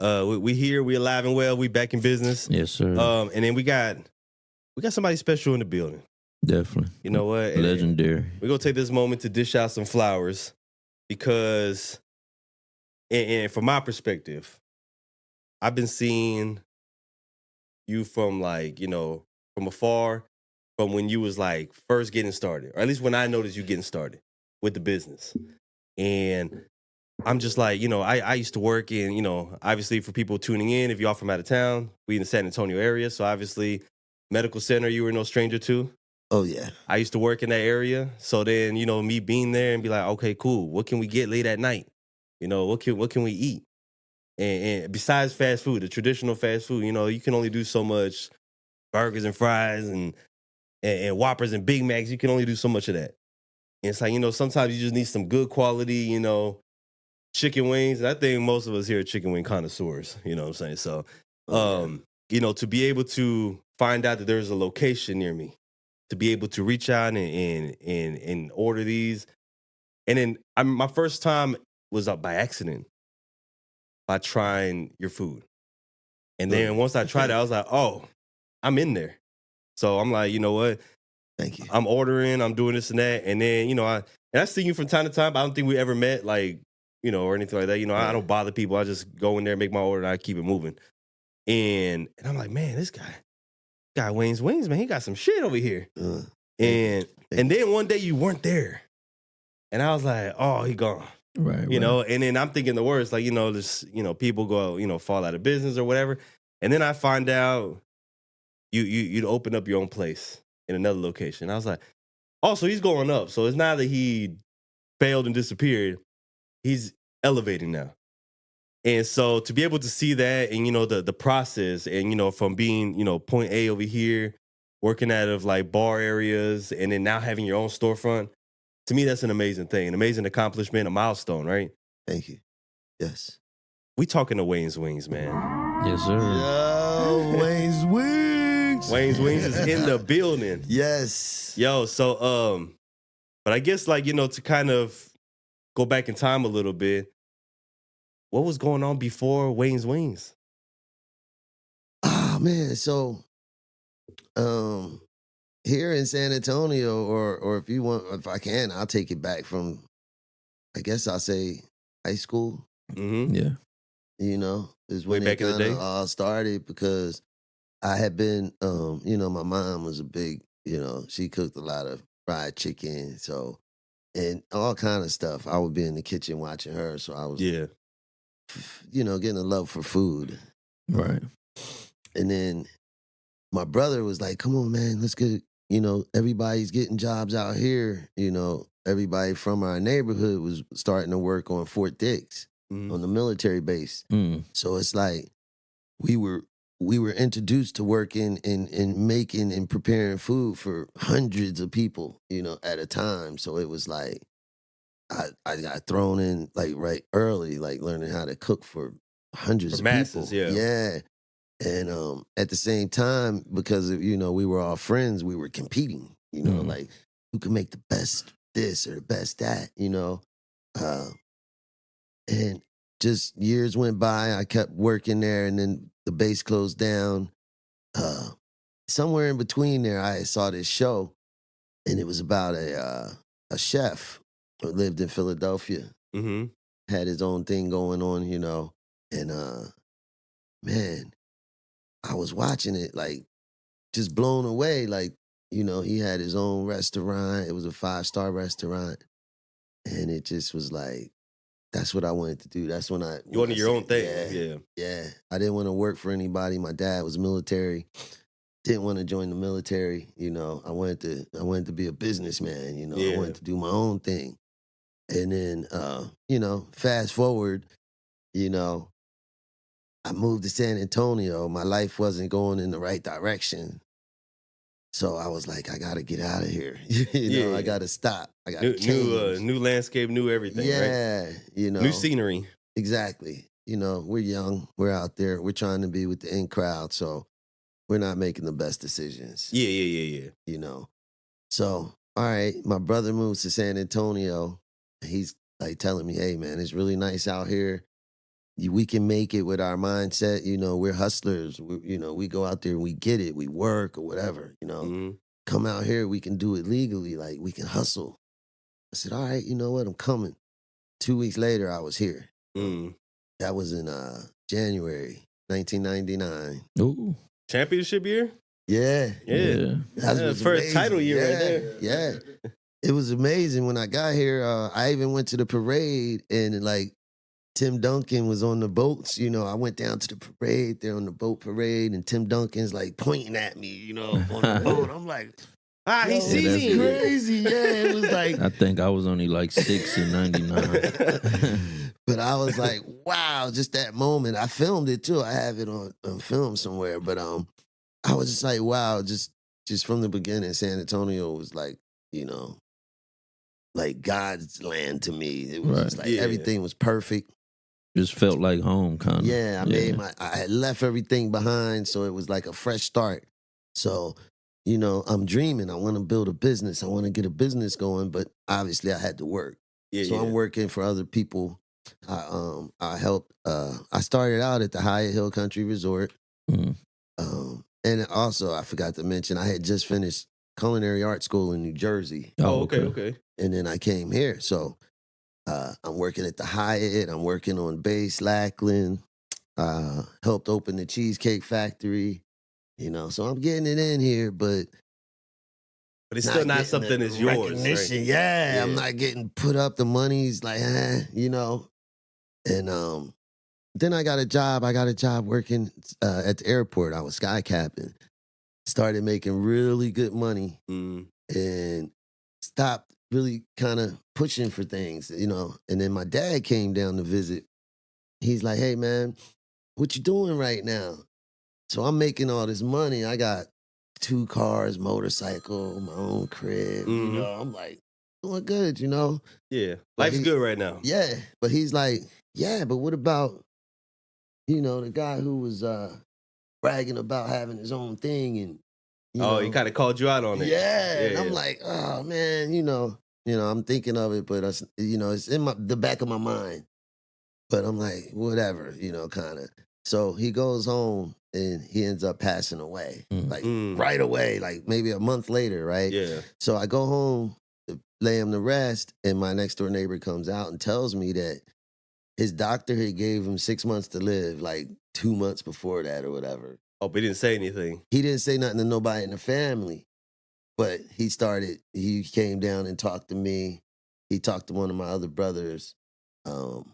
We here, we alive and well, we back in business. Yes, sir. And then we got somebody special in the building. Definitely. You know what? Legendary. We're gonna take this moment to dish out some flowers because, and from my perspective, I've been seeing you from from afar, from when you was like first getting started, or at least when I noticed you getting started with the business. And I'm just like, I used to work in, obviously for people tuning in, if y'all from out of town, we in the San Antonio area. So obviously medical center, you were no stranger to. Oh, yeah. I used to work in that area. So then, me being there and be like, okay, cool. What can we get late at night? What can we eat? And besides fast food, the traditional fast food, you can only do so much burgers and fries and Whoppers and Big Macs. You can only do so much of that. And it's like, sometimes you just need some good quality, chicken wings. And I think most of us here are chicken wing connoisseurs, you know what I'm saying? So, to be able to find out that there's a location near me, to be able to reach out and order these. And then my first time was by accident by trying your food. And then once I tried it, I was like, oh, I'm in there. So I'm like, you know what? Thank you. I'm ordering, I'm doing this and that. And then, I see you from time to time, but I don't think we ever met, or anything like that. I don't bother people. I just go in there, make my order, and I keep it moving. And I'm like, man, this guy Wayne's Wings, man, he got some shit over here. And then one day you weren't there. And I was like, oh, he gone. Right. And then I'm thinking the worst, this, people go, fall out of business or whatever. And then I find out you'd open up your own place in another location. I was like, oh, so he's going up. So it's not that he failed and disappeared. He's elevating now. And so to be able to see that and, the process and, from being, point A over here, working out of like bar areas and then now having your own storefront, to me, that's an amazing thing, an amazing accomplishment, a milestone, right? Thank you. Yes. We talking to Wayne's Wings, man. Yes, sir. Yo, Wayne's Wings. Wayne's Wings is in the building. Yes. Yo, so, but I guess to kind of go back in time a little bit, what was going on before Wayne's Wings? Oh, man. So, here in San Antonio, or if you want, if I can, I'll take it back from, I guess I'll say high school. Mm-hmm. Yeah. Is when Way it back in the day? all started because I had been, my mom was a big, she cooked a lot of fried chicken, so, and all kind of stuff. I would be in the kitchen watching her, so I was, getting a love for food. Right. And then my brother was like, come on, man, let's get, everybody's getting jobs out here. Everybody from our neighborhood was starting to work on Fort Dix on the military base. So it's like we were introduced to working and making and preparing food for hundreds of people, at a time. So it was like I got thrown in like right early, like learning how to cook for hundreds of masses, people. Yeah. And at the same time, because we were all friends, we were competing, like who can make the best this or the best that, and just years went by. I kept working there, and then the base closed down. Somewhere in between there, I saw this show, and it was about a chef who lived in Philadelphia. Had his own thing going on, and man, I was watching it, like, just blown away. Like, he had his own restaurant. It was a 5-star restaurant. And it just was like, that's what I wanted to do. That's when You wanted your own thing. Yeah. I didn't want to work for anybody. My dad was military. Didn't want to join the military. I wanted to be a businessman. I wanted to do my own thing. And then, fast forward, I moved to San Antonio. My life wasn't going in the right direction. So I was like, I got to get out of here. I got to stop. I got to change. New landscape, new everything, right? Yeah, New scenery. Exactly. We're young. We're out there. We're trying to be with the in crowd. So we're not making the best decisions. Yeah. So, all right, my brother moves to San Antonio. He's like telling me, hey, man, it's really nice out here. we can make it with our mindset. You know, we're hustlers. We go out there and we get it. We work or whatever. You know, Mm-hmm. come out here, we can do it legally. Like we can hustle. I said, all right, you know what? I'm coming. 2 weeks later, I was here. Mm. That was in January 1999. Ooh. Championship year? Yeah. Yeah. That was first amazing. title year right there. Yeah. It was amazing. When I got here, I even went to the parade and like Tim Duncan was on the boats. You know, I went down to the parade. They're on the boat parade and Tim Duncan's like pointing at me, you know, on the boat. I'm like, he yo, sees that's me. crazy. Yeah, it was like. I think I was only like 6 in 99. But I was like, wow, just that moment. I filmed it too. I have it on film somewhere. But I was just like, wow, just from the beginning, San Antonio was like, you know, like God's land to me. It was just like everything was perfect. Just felt like home, kind of. Yeah, I had left everything behind, so it was like a fresh start. So, you know, I'm dreaming. I want to build a business. I want to get a business going, but obviously I had to work. I'm working for other people. I helped. I started out at the Hyatt Hill Country Resort, and also I forgot to mention I had just finished culinary art school in New Jersey. Oh, okay. And then I came here, so I'm working at the Hyatt. I'm working on base Lackland. Helped open the Cheesecake Factory. You know, so I'm getting it in here, but it's still not something that's yours. Right? Yeah, I'm not getting put up. The money's like, you know. And then I got a job. I got a job working at the airport. I was sky capping. Started making really good money and stopped really kind of pushing for things, you know. And then my dad came down to visit. He's like, hey, man, what you doing right now? So I'm making all this money. I got 2 cars, motorcycle, my own crib. You know, I'm like, doing good, you know? Yeah. Life's good right now. Yeah. But he's like, yeah, but what about, you know, the guy who was bragging about having his own thing and, you know, he kind of called you out on it. Yeah. And I'm like, oh, man, you know, I'm thinking of it, but, you know, it's in the back of my mind. But I'm like, whatever, you know, kind of. So he goes home and he ends up passing away, like right away, like maybe a month later, right? Yeah. So I go home, lay him to rest, and my next door neighbor comes out and tells me that his doctor had gave him 6 months to live, like 2 months before that or whatever. Oh, but he didn't say anything. He didn't say nothing to nobody in the family, but he came down and talked to me. He talked to one of my other brothers, you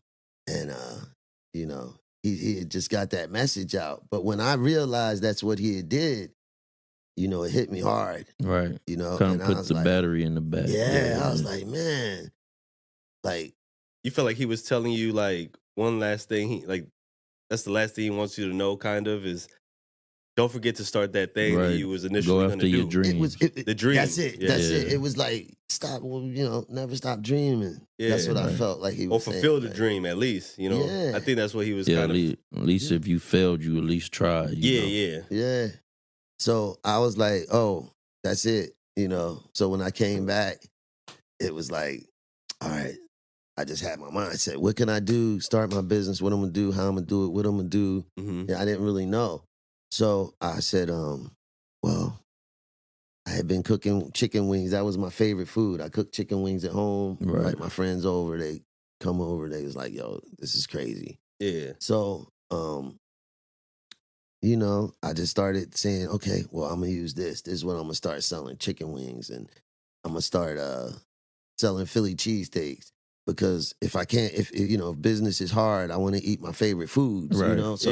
know, he had just got that message out. But when I realized that's what he had did, you know, it hit me hard. Right. You know, kind of put the battery in the back. Yeah, I was like, man, like. You feel like he was telling you like one last thing, that's the last thing he wants you to know, kind of, is don't forget to start that thing that you was initially going to do. Your dreams. The dream. That's it. Yeah. That's it. It was like, never stop dreaming. Yeah. That's what I felt like he was saying. Or fulfill the dream, at least, you know. Yeah. I think that's what he was kind of. At least if you failed, you at least tried. Yeah. So I was like, oh, that's it, you know. So when I came back, it was like, all right, I just had my mindset. What can I do? Start my business. What I'm going to do? How I'm going to do it? What I'm going to do? Yeah, I didn't really know. So I said, well, I had been cooking chicken wings. That was my favorite food. I cooked chicken wings at home. Right. Like my friends over, they come over. They was like, yo, this is crazy. Yeah. So, you know, I just started saying, okay, well, I'm going to use this. This is what I'm going to start selling, chicken wings. And I'm going to start selling Philly cheesesteaks. Because if I can't, if business is hard, I want to eat my favorite foods, you know? So,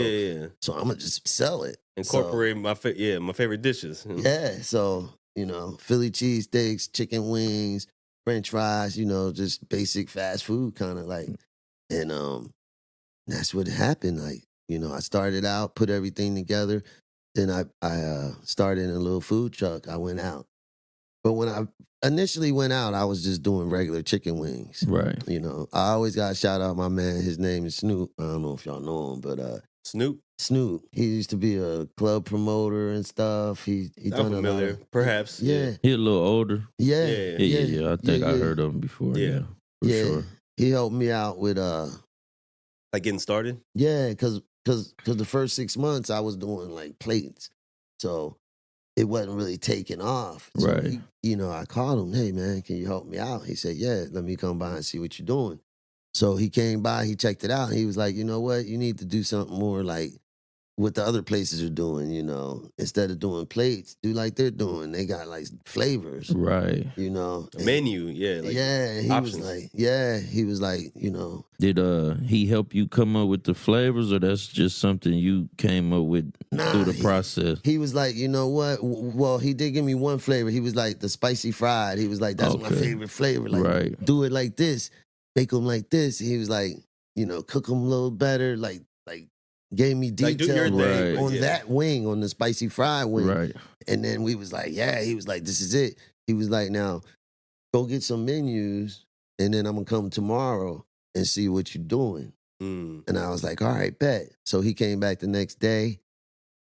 so I'm going to just sell it. Incorporate my favorite dishes. Yeah, so, you know, Philly cheesesteaks, chicken wings, French fries, you know, just basic fast food kind of like. And that's what happened. Like, you know, I started out, put everything together. Then I started in a little food truck. I went out. But when I initially went out, I was just doing regular chicken wings. Right. You know, I always got to shout out my man. His name is Snoop. I don't know if y'all know him, but Snoop. He used to be a club promoter and stuff. He done familiar, a lot of, perhaps. Yeah. He a little older. Yeah. I think I heard of him before. Yeah. For sure. He helped me out with Like getting started? Yeah, because the first 6 months I was doing like plates, so it wasn't really taking off. So Right. I called him, hey man, can you help me out? He said, yeah, let me come by and see what you're doing. So he came by, he checked it out, and he was like, you know what, you need to do something more like what the other places are doing, instead of doing plates, do like they're doing. They got like flavors, Right. A and menu, yeah. Like he options. was like, Did he help you come up with the flavors, or that's just something you came up with through the process? He was like, you know what? Well, he did give me one flavor. He was like the spicy fried. He was like, that's my Okay. favorite flavor. Like, Right. do it like this, make them like this. He was like, cook them a little better. Like gave me Like, do your detail thing, on yeah. that wing, on the spicy fried wing. Right. And then we was like, yeah. He was like, this is it. He was like, now go get some menus, and then I'm gonna come tomorrow and see what you're doing. Mm. And I was like, all right, bet. So he came back the next day.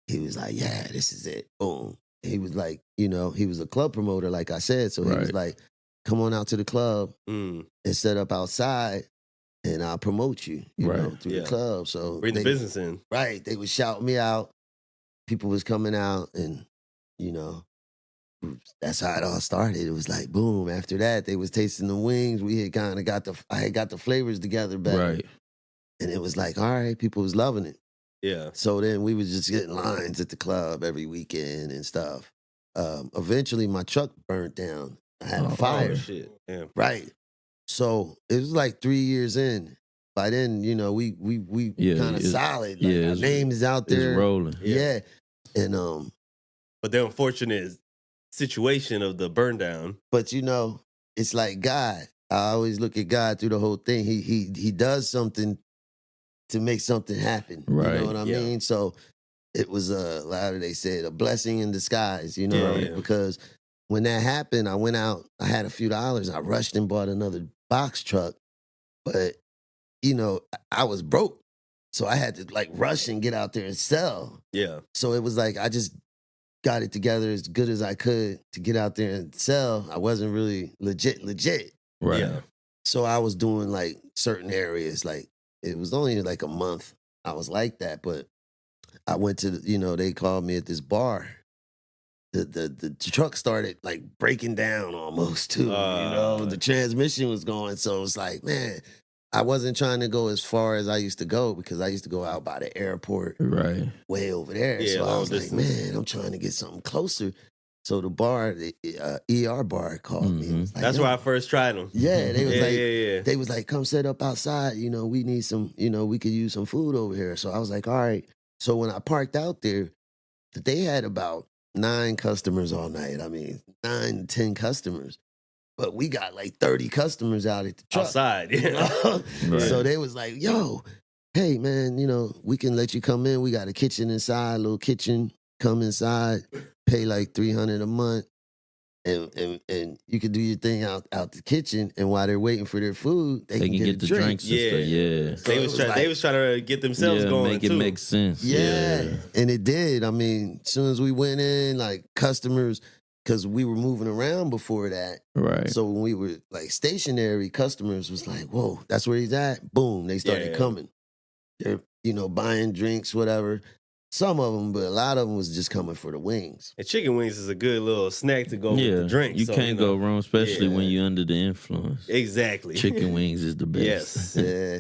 He was like, yeah, this is it. Boom. He was like, he was a club promoter, like I said. So he was Right. like, come on out to the club Mm. and set up outside, and I'll promote you, Right. through Yeah. the club. So Bring the business in. Right. They would shout me out. People was coming out, and, that's how it all started. It was like, boom. After that, they was tasting the wings. We had kind of I had got the flavors together better. Right. And it was like, all right, people was loving it. Yeah. So then we was just getting lines at the club every weekend and stuff. Eventually, my truck burnt down. I had a fire. Oh shit. Yeah. Right. So it was like 3 years in. By then, we Yeah, kind of it's- solid. Like, yeah, our it's- name is out It's there. rolling. Yeah. And But the unfortunate situation of the burn down. but it's like God. I always look at God through the whole thing. He does something to make something happen. You Right. know what I Yeah. mean? So it was how do they say it? A blessing in disguise, Yeah. because when that happened, I went out, I had a few dollars, I rushed and bought another box truck. But, I was broke. So I had to like rush and get out there and sell. Yeah. So it was like I just got it together as good as I could to get out there and sell. I wasn't really legit. Right. Yeah. So I was doing like certain areas, like it was only like a month I was like that, but I went to, they called me at this bar. The truck started like breaking down almost too, the transmission was going. So it's like, man, I wasn't trying to go as far as I used to go because I used to go out by the airport Right. way over there. Yeah, So I long was distance. like, man, I'm trying to get something closer. So the bar, the ER bar called me. And was like, That's yo. where I first tried them. Yeah, they was Yeah, like, yeah. they was like, come set up outside. We need some, we could use some food over here. So I was like, all right. So when I parked out there, they had about 9 customers all night. I mean, 9 to 10 customers. But we got like 30 customers out at the truck. Outside. you Yeah. know? Right. So they was like, yo, hey man, we can let you come in. We got a kitchen inside, a little kitchen. Come inside, pay like $300 a month. And you can do your thing out the kitchen, and while they're waiting for their food, they can get the a drink. drinks and stuff. Yeah. So They it was was trying. like- They was trying to get themselves Yeah, going make too. it make sense. Yeah. And it did. I mean, as soon as we went in, like customers, because we were moving around before that. Right. So when we were like stationary, customers was like, whoa, that's where he's at. Boom, they started Yeah. coming. They're, buying drinks, whatever. Some of them, but a lot of them was just coming for the wings. And chicken wings is a good little snack to go yeah. with the drink. You so, can't go wrong, especially when Yeah. you're under the influence. Exactly. Chicken wings is the best. Yes. Yeah.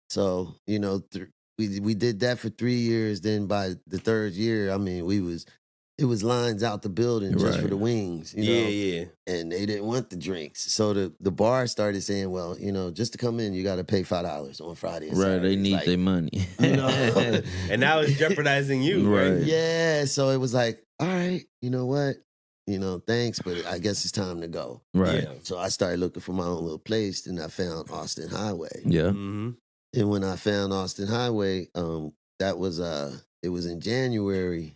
So, we did that for 3 years. Then by the third year, I mean, it was lines out the building just for Right. the wings, Yeah. and they didn't want the drinks. So the bar started saying, well, just to come in, you got to pay $5 on Friday and Right. Saturday. They It's need like, their money. And now it's jeopardizing you, right? Right. Yeah. So it was like, all right, you know what? Thanks, but I guess it's time to go. Right. Yeah. So I started looking for my own little place, and I found Austin Highway. Yeah. Mm-hmm. And when I found Austin Highway, that was it was in January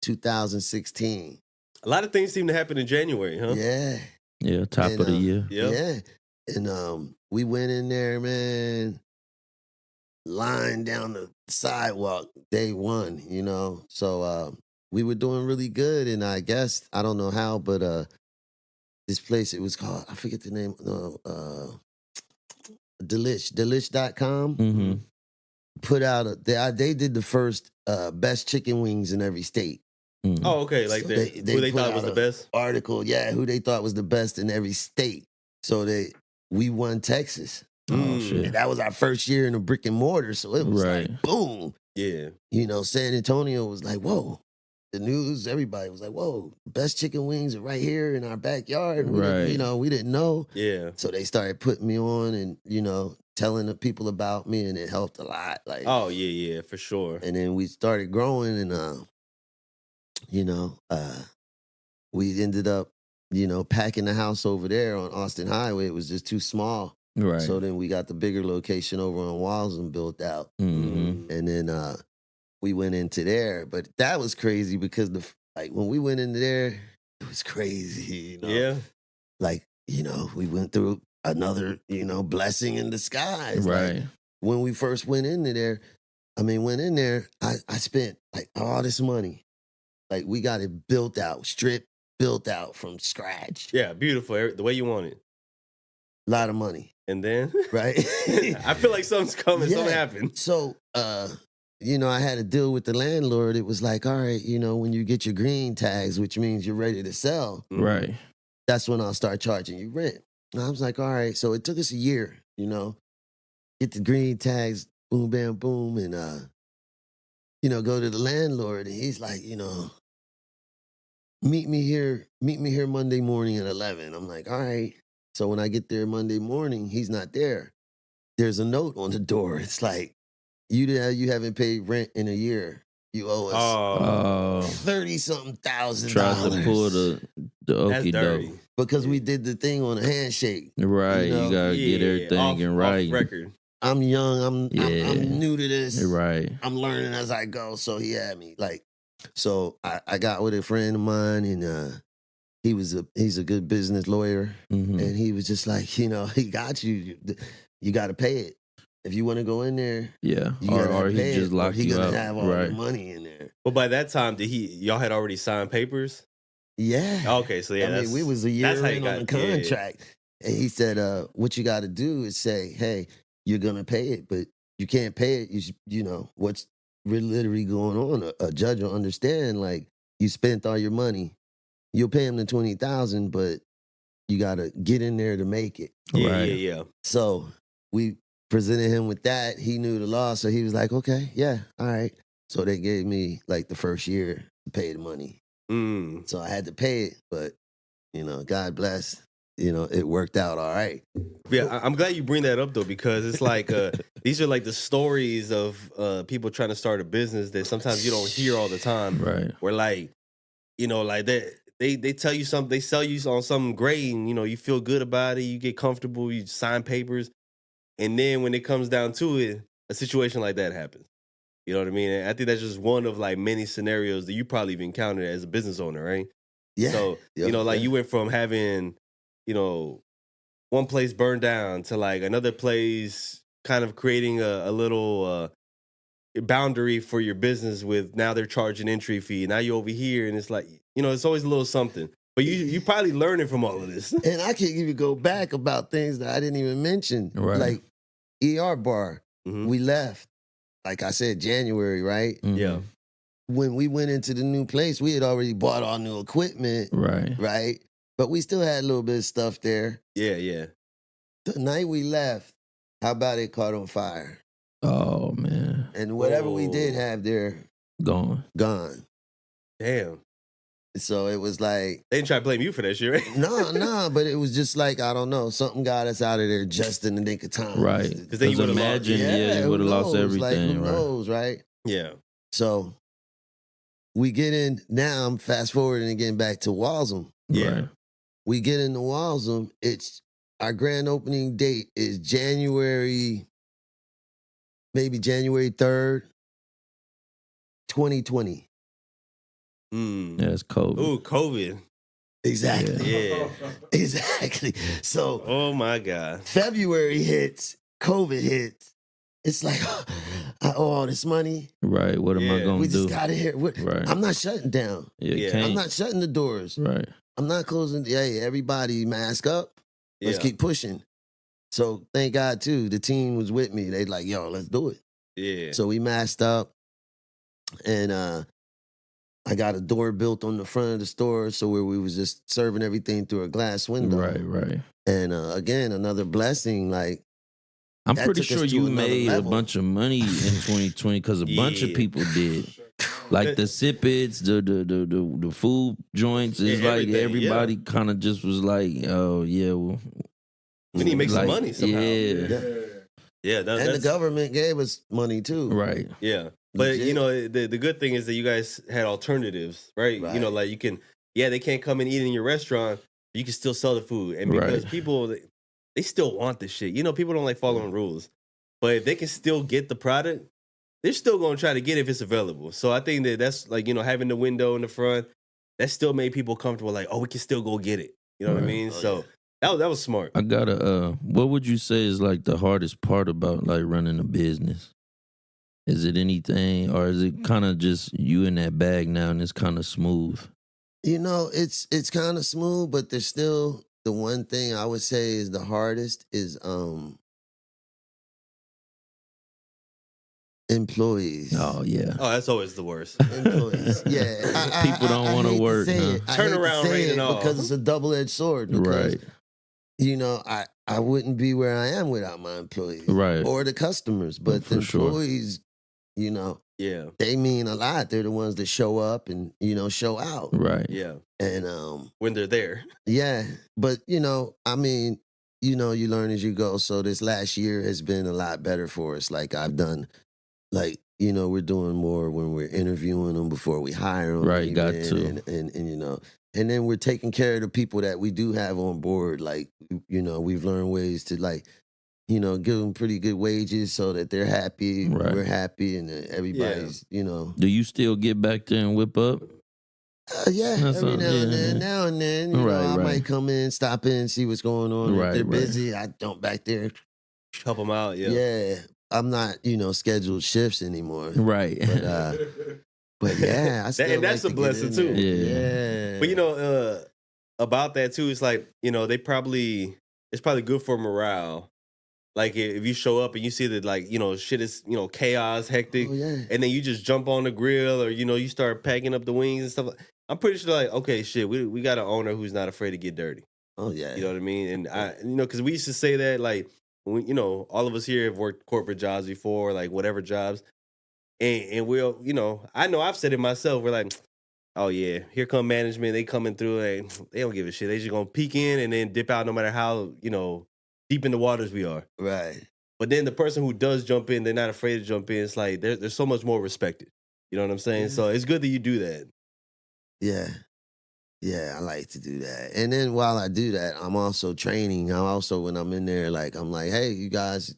2016. A lot of things seem to happen in January, huh? Yeah. Yeah. Top And, of the year. Yep. Yeah. And we went in there, man, line down the sidewalk day one, So we were doing really good, and I guess, I don't know how, but this place, it was called, I forget the name, Delish.com. Mm-hmm. put out they did the first best chicken wings in every state. Mm. Oh, okay. Like So that. they Who they put thought out was the a best? Article, yeah, who they thought was the best in every state. So we won Texas. Oh Mm. shit. And that was our first year in a brick and mortar. So it was Right. like boom. Yeah. You know, San Antonio was like, whoa. The news, everybody was like, whoa, best chicken wings are right here in our backyard. We didn't- Right. You know, we didn't know. Yeah. So they started putting me on and, you know, telling the people about me, and it helped a lot. Like, Oh yeah, for sure. and then we started growing, and you know, we ended up, you know, packing the house over there on Austin Highway. It was just too small. Right. So then we got the bigger location over on Walsham built out. Mhm. And then we went into there. But that was crazy because when we went into there, it was crazy. You know? Yeah. Like, you know, we went through another, you know, blessing in disguise. Right. Like, when we first went into there, I spent like all this money. Like, we got it built out, built out from scratch. Yeah. Beautiful. The way you want it. A lot of money, And then right? I feel like something's coming. Yeah. Something happened. So, you know, I had to deal with the landlord. It was like, all right, you know, when you get your green tags, which means you're ready to sell, Right. that's when I'll start charging you rent. And I was like, all right. So it took us a year, you know, get the green tags, boom, bam, boom, and you know, go to the landlord, and he's like, you know, meet me here Monday morning at 11. I'm like, all right. So when I get there Monday morning, he's not there. There's a note on the door. It's like, you haven't paid rent in a year. You owe us Oh, 30-something thousand Tried to dollars. pull the that's okie dirty. doke. Because we did the thing on a handshake. Right. You know? You gotta get everything off, in off right. record. I'm young. I'm Yeah. new to this. Right. I'm learning as I go. So he had me like. So I got with a friend of mine, and he's a good business lawyer, Mhm. and he was just like, you know, he got you. You got to pay it if you want to go in there. Yeah. You gotta Or he pay just it, or lock he you gonna out. have all Right. the money in there. But by that time, y'all had already signed papers? Yeah. Okay, so yeah, I mean, we was a year that's how you in on the got- yeah. contract. And he said, what you got to do is say, hey, you're going to pay it, but you can't pay it. You know, what's literally going on. A judge will understand, like, you spent all your money. You'll pay him the $20,000, but you got to get in there to make it. Yeah, Right. yeah. So we presented him with that. He knew the law. So he was like, okay, yeah, all right. So they gave me like the first year to pay the money. Mm. So I had to pay it, but, you know, God bless, you know, it worked out all right. Yeah, I'm glad you bring that up though, because it's like these are like the stories of people trying to start a business that sometimes you don't hear all the time. Right. Where like, you know, like they tell you something, they sell you on something great, and you know, you feel good about it, you get comfortable, you sign papers, and then when it comes down to it, a situation like that happens. You know what I mean? And I think that's just one of like many scenarios that you probably have encountered as a business owner, right? Yeah. So, Yeah, you know, like yeah. you went from having, you know, one place burned down to like another place kind of creating a little boundary for your business with now they're charging entry fee. Now you're over here and it's like, you know, it's always a little something. But you probably learning from all of this. And I can't even go back about things that I didn't even mention. Right. Like ER bar, Mhm. we left, like I said, January, right? Mhm. Yeah. When we went into the new place, we had already bought all new equipment, Right. right? But we still had a little bit of stuff there. Yeah, yeah. The night we left, how about it caught on fire? Oh man. And whatever we did Oh. have there, Gone. gone. Damn. So it was like, They didn't try to blame you for that shit, right? no, but it was just like, I don't know, something got us out of there just in the nick of time. Right. then you Because would've lost- imagine, you who would have lost knows? Like, everything. who Right. knows, right? Yeah. So we get in, now I'm fast forwarding and getting back to Walsham. Yeah. Right. We get into Walsham, it's, our grand opening date is maybe January 3rd, 2020. Mm. Yeah, it's COVID. Ooh, COVID. Exactly. Yeah. Exactly. So Oh my God. February hits, COVID hits. It's like, I owe all this money. Right. What am I Yeah. gonna We do? just got to hear. Right. I'm not shutting down. Yeah, Yeah. can't. I'm not shutting the doors. Right. I'm not closing. Hey, everybody mask up. Let's Yeah. keep pushing. So thank God too, the team was with me. They like, yo, let's do it. Yeah. So we masked up, and I got a door built on the front of the store, so where we was just serving everything through a glass window. Right. And again, another blessing. Like I'm that pretty took us sure to you another made level. a bunch of money in 2020 because a bunch of Yeah. people did. Like the Sip-Its, the food joints. It's Yeah, like everything, everybody kind of just was like, oh yeah, well, We need to make some like, money somehow. Yeah, Yeah, And that's, the government gave us money too. right. Yeah. But Legit. you know, the good thing is that you guys had alternatives, right? You know, Right. like you can, they can't come and eat in your restaurant. You can still sell the food. And because Right. people, they still want this shit. You know, people don't like following rules. But if they can still get the product, they're still going to try to get it if it's available. So I think that's like, you know, having the window in the front, that still made people comfortable. Like, oh, we can still go get it. You know what I Right. mean? Oh, So that was smart. I gotta. What would you say is like the hardest part about like running a business? Is it anything, or is it kind of just you in that bag now and it's kind of smooth? You know, it's kind of smooth, but there's still the one thing I would say is the hardest is employees. Oh yeah. Oh, that's always the worst. Employees. Yeah. People don't wanna hate to work, say huh? it. I hate to Turnaround say rate it and all. because it's a double-edged sword. Because, Right. you know, I wouldn't be where I am without my employees. Right. Or the customers. But the For sure. employees, you know, Yeah. they mean a lot. They're the ones that show up and, you know, show out. Right. Yeah. And When they're there. yeah, but you know, I mean, you know, you learn as you go. So this last year has been a lot better for us. Like I've done, like you know, we're doing more when we're interviewing them before we hire them. Right, got even, to. and you know, and then we're taking care of the people that we do have on board. Like you know, we've learned ways to like, you know, give them pretty good wages so that they're happy, Right. we're happy, and everybody's, you know. Do you still get back there and whip up? Yeah, That's every all- now and yeah, then. yeah. Now and then, you Right, know, I right. might come in, stop in, see what's going on. Right, if they're right. busy, I don't back there. Help them out. Yeah. Yeah, I'm not, you know, scheduled shifts anymore. Right. But yeah, I still and that's like a to get blessing in too. there. Yeah, But you know, about that too, it's like, you know, it's probably good for morale. Like if you show up and you see that like, you know, shit is, you know, chaos, hectic, Oh yeah, and then you just jump on the grill or, you know, you start packing up the wings and stuff. I'm pretty sure like, okay, shit, we got an owner who's not afraid to get dirty. oh yeah. You know what I mean? And you know, because we used to say that like, when, you know, all of us here have worked corporate jobs before, like whatever jobs. And we'll, you know I've said it myself. We're like, oh yeah, here come management. They coming through. They don't give a shit. They just gonna peek in and then dip out no matter how, you know, deep in the waters we are. Right. But then the person who does jump in, they're not afraid to jump in. It's like they're so much more respected. You know what I'm saying? Yeah. So it's good that you do that. Yeah. Yeah, I like to do that. And then while I do that, I'm also training. I'm also, when I'm in there, like, I'm like, hey, you guys,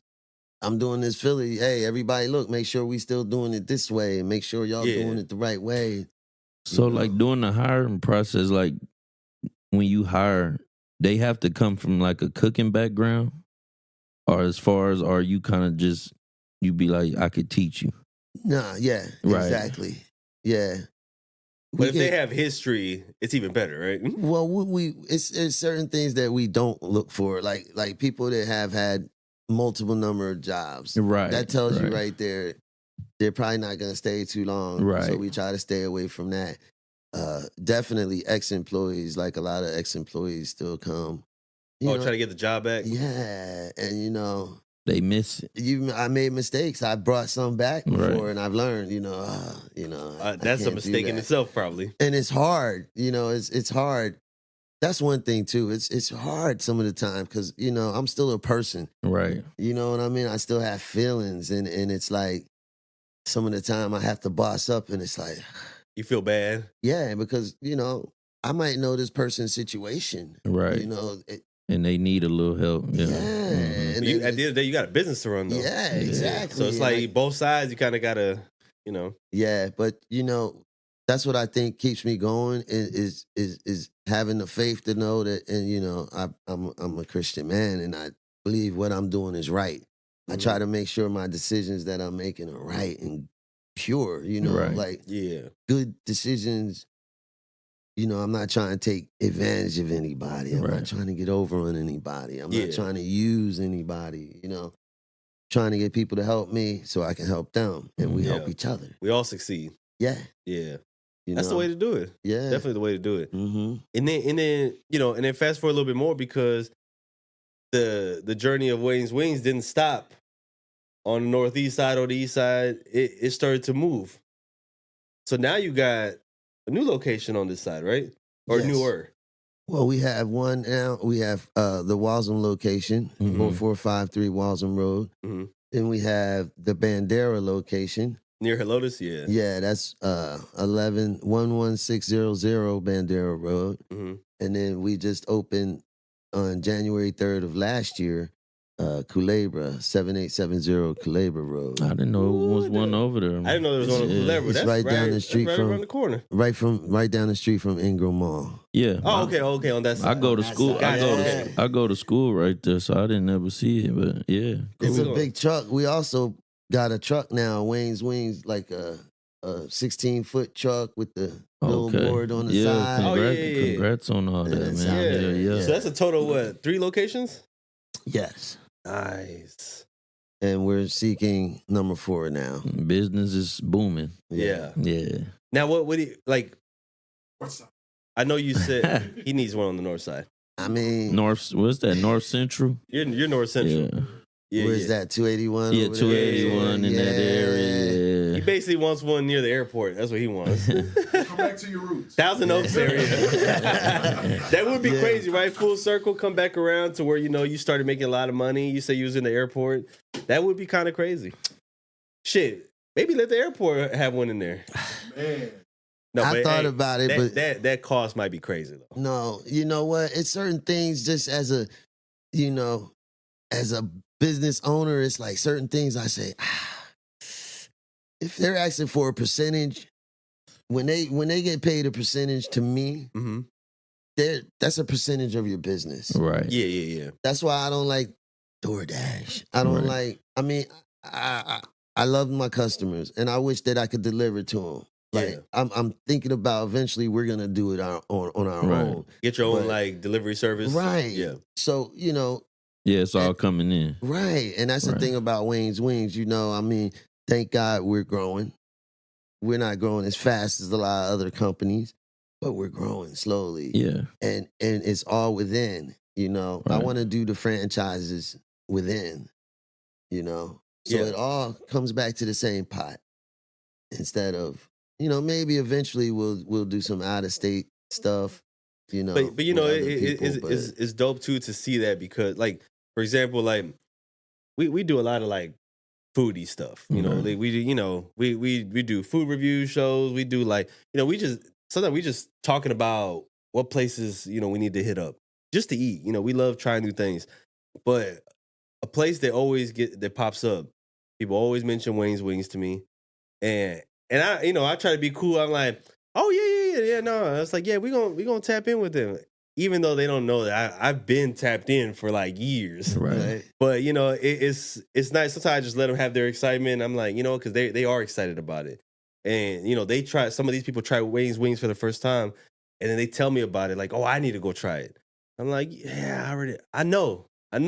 I'm doing this Philly. Hey, everybody, look, make sure we still doing it this way and make sure y'all Yeah. doing it the right way. So, You know? like, during the hiring process, like, when you hire, they have to come from, like, a cooking background? Or as far as, are you kind of just, you be like, I could teach you? Nah, yeah, Right. exactly. Yeah. But if they have history, it's even better, right? Well, it's certain things that we don't look for, like people that have had multiple number of jobs. Right. That tells you right. right there, they're probably not going to stay too long. So Right. we try to stay away from that. Definitely ex-employees, like a lot of ex-employees still come. You know, Trying to get the job back. yeah, and you know, They miss it. I made mistakes. I brought some back before, Right. and I've learned. I That's a can't do mistake in that. itself, probably. And it's hard. It's hard. That's one thing too. It's hard some of the time because I'm still a person. Right. You know what I mean? I still have feelings, and it's like some of the time I have to boss up, and it's like, You feel bad. yeah, because I might know this person's situation. Right. And they need a little help. Yeah. Mhm. And At the it- end of the day, you got a business to run, though. yeah, exactly. So it's And like both sides, you kind of got to, yeah, but that's what I think keeps me going is having the faith to know that, and I'm a Christian man, and I believe what I'm doing is right. I try to make sure my decisions that I'm making are right and pure. Right. Like yeah. good decisions. I'm not trying to take advantage of anybody. I'm Right. not trying to get over on anybody. I'm Yeah. not trying to use anybody. trying to get people to help me so I can help them, and we help Yeah. each other. We all succeed. Yeah, Yeah. you That's know? the way to do it. Yeah, Definitely the way to do it. Mm-hmm. And then and then fast forward a little bit more because the journey of Wayne's Wings didn't stop on the northeast side or the east side. It started to move. So now you got a new location on this side, right? Or Yes. newer. Well, we have one now. We have the Walsham location, Mhm. 4453 Walsham Road. Mhm. Then we have the Bandera location. Near Helotes, yeah. Yeah, that's 11600 Bandera Road. hmm And then we just opened on January 3rd of last year, Culebra, 7870 Culebra Road. I didn't know it was Ooh, one dude. over there. I didn't know there was one on Yeah. Culebra. It's That's right down the street that's right from- around the corner. Right down the street from Ingram Mall. Yeah. Oh, okay, on that side. I go to That's school. nice. I go to school right there, so I didn't ever see it. But yeah, It's Cool. a big truck. We also got a truck now, Wayne's Wings, like a 16-foot truck with the billboard on the yeah, side. Oh, yeah. Congrats on all Yeah, that, it's man. out Yeah, there. yeah. So that's a total of what? 3 locations? Yes. Nice. And we're seeking number 4 now. Business is booming. Yeah. Yeah. Now what do you like? I know you said he needs one on the north side. I mean, North, what's that? North Central? You're north central. Yeah. Yeah, where's that? 281? Yeah, over there? 281 in that He area. basically wants one near the airport. That's what he wants. Come back to your roots. Thousand Oaks area. That would be Yeah. crazy, right? Full circle, come back around to where you started making a lot of money. You say you was in the airport. That would be kind of crazy. Shit, maybe let the airport have one in there. Man. No, I but, thought hey, about it, that, but that cost might be crazy though. no, you know what? It's certain things just as a, as a business owner, it's like certain things I say, if they're asking for a percentage, when they get paid a percentage to me, Mm-hmm. that's a percentage of your business. Right. Yeah. That's why I don't like DoorDash. I don't Right. like. I mean, I love my customers, and I wish that I could deliver to them. Like Yeah. I'm thinking about eventually we're gonna do it on our Right. own. Get your own But- like delivery service. Right. Yeah. So Yeah, it's all coming in. right, and that's the Right. thing about Wayne's Wings. I mean, thank God we're growing. We're not growing as fast as a lot of other companies, but we're growing slowly. Yeah. And it's all within. I Right. want to do the franchises within. So Yeah. it all comes back to the same pot. Instead of maybe eventually we'll do some out of state stuff. But with other people, it's dope too to see that because like for example like we do a lot of like foodie stuff. Mhm. Like, we do food review shows. We do like sometimes we just talking about what places we need to hit up just to eat. We love trying new things, but a place that pops up. People always mention Wayne's Wings to me, and I try to be cool. I'm like, oh yeah. No, it's like we gonna tap in with them, even though they don't know that I've been tapped in for like years. Right. But it's nice. Sometimes I just let them have their excitement. I'm like, because they are excited about it, and they try. Some of these people try Wayne's Wings for the first time, and then they tell me about it. Like, oh, I need to go try it. I'm like, yeah, I know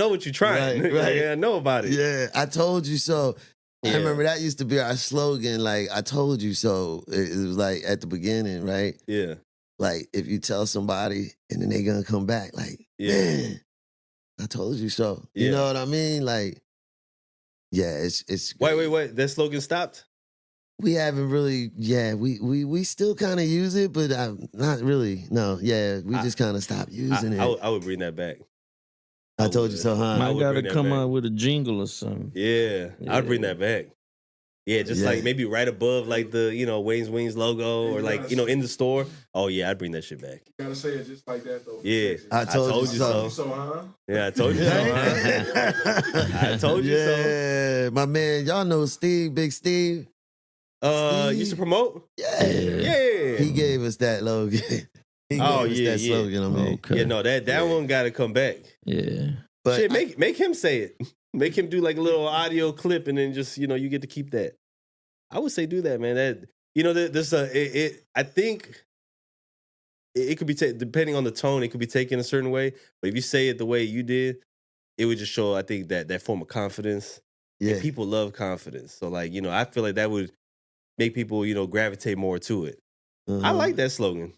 what you're trying. Right, right. Yeah, I know about it. Yeah, I told you so. I Yeah. remember that used to be our slogan. Like, I told you so. It was like at the beginning, right? Yeah. Like, if you tell somebody and then they gonna come back, like, Yeah. man, I told you so. You Yeah. know what I mean? Like, yeah, it's Wait. That slogan stopped? We haven't really, we still kind of use it, but not really. No, we just kind of stopped using it. I would bring that back. I told you so, huh? I I would gotta bring that come back. out with a jingle or something. Yeah, I'd bring that back. Yeah, just Yeah. like maybe right above like the Wayne's Wings logo or like in the store. Oh yeah, I'd bring that shit back. You gotta say it just like that though. Yeah, I told you so. So, huh? Yeah, I told you so. Huh? I told you so. Yeah, my man, y'all know Steve, Big Steve. Used to promote. Yeah, Yeah. he gave us that logo. He gave Oh, us yeah, that yeah. slogan. I mean, Okay. Yeah, no, that one got to come back. Yeah. but Shit, make him say it. Make him do like a little audio clip, and then just you get to keep that. I would say do that, man. That this I think it could be depending on the tone, it could be taken a certain way. But if you say it the way you did, it would just show. I think that form of confidence. Yeah. And people love confidence. So like, you know, I feel like that would make people, you know, gravitate more to it. I like that slogan.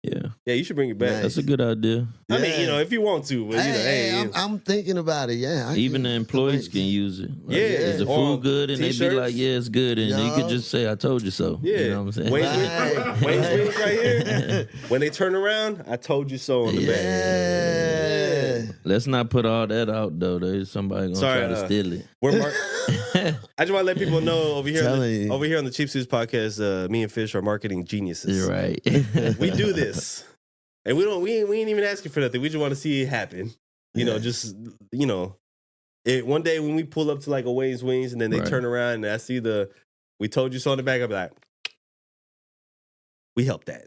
Yeah, Yeah, you should bring it back. Nice. that's a good idea. I mean, you Yeah. know, if you want to, but you know, hey, I'm thinking about it. Yeah, Even the I employees might- can use it. Like, Yeah. is the Or food good? And they be t-shirts. like, yeah, it's good. And you Yo. could just say, I told you so. yeah. You know what I'm saying? Wayne's Right. Wings right here. When they turn around, I told you so on the back. Yeah. Let's not put all that out, though. There's somebody going to Sorry, try to steal it. We're I just want to let people know over here, Telling you. over here on the Cheap Suits podcast, me and Fish are marketing geniuses. You're right. We do this, and we ain't even asking for nothing. We just want to see it happen. You know, Yeah. just you know, one day when we pull up to like a Wayne's Wings, and then they Right. turn around and I see "We told you so" on the back, I'll be like, we helped that.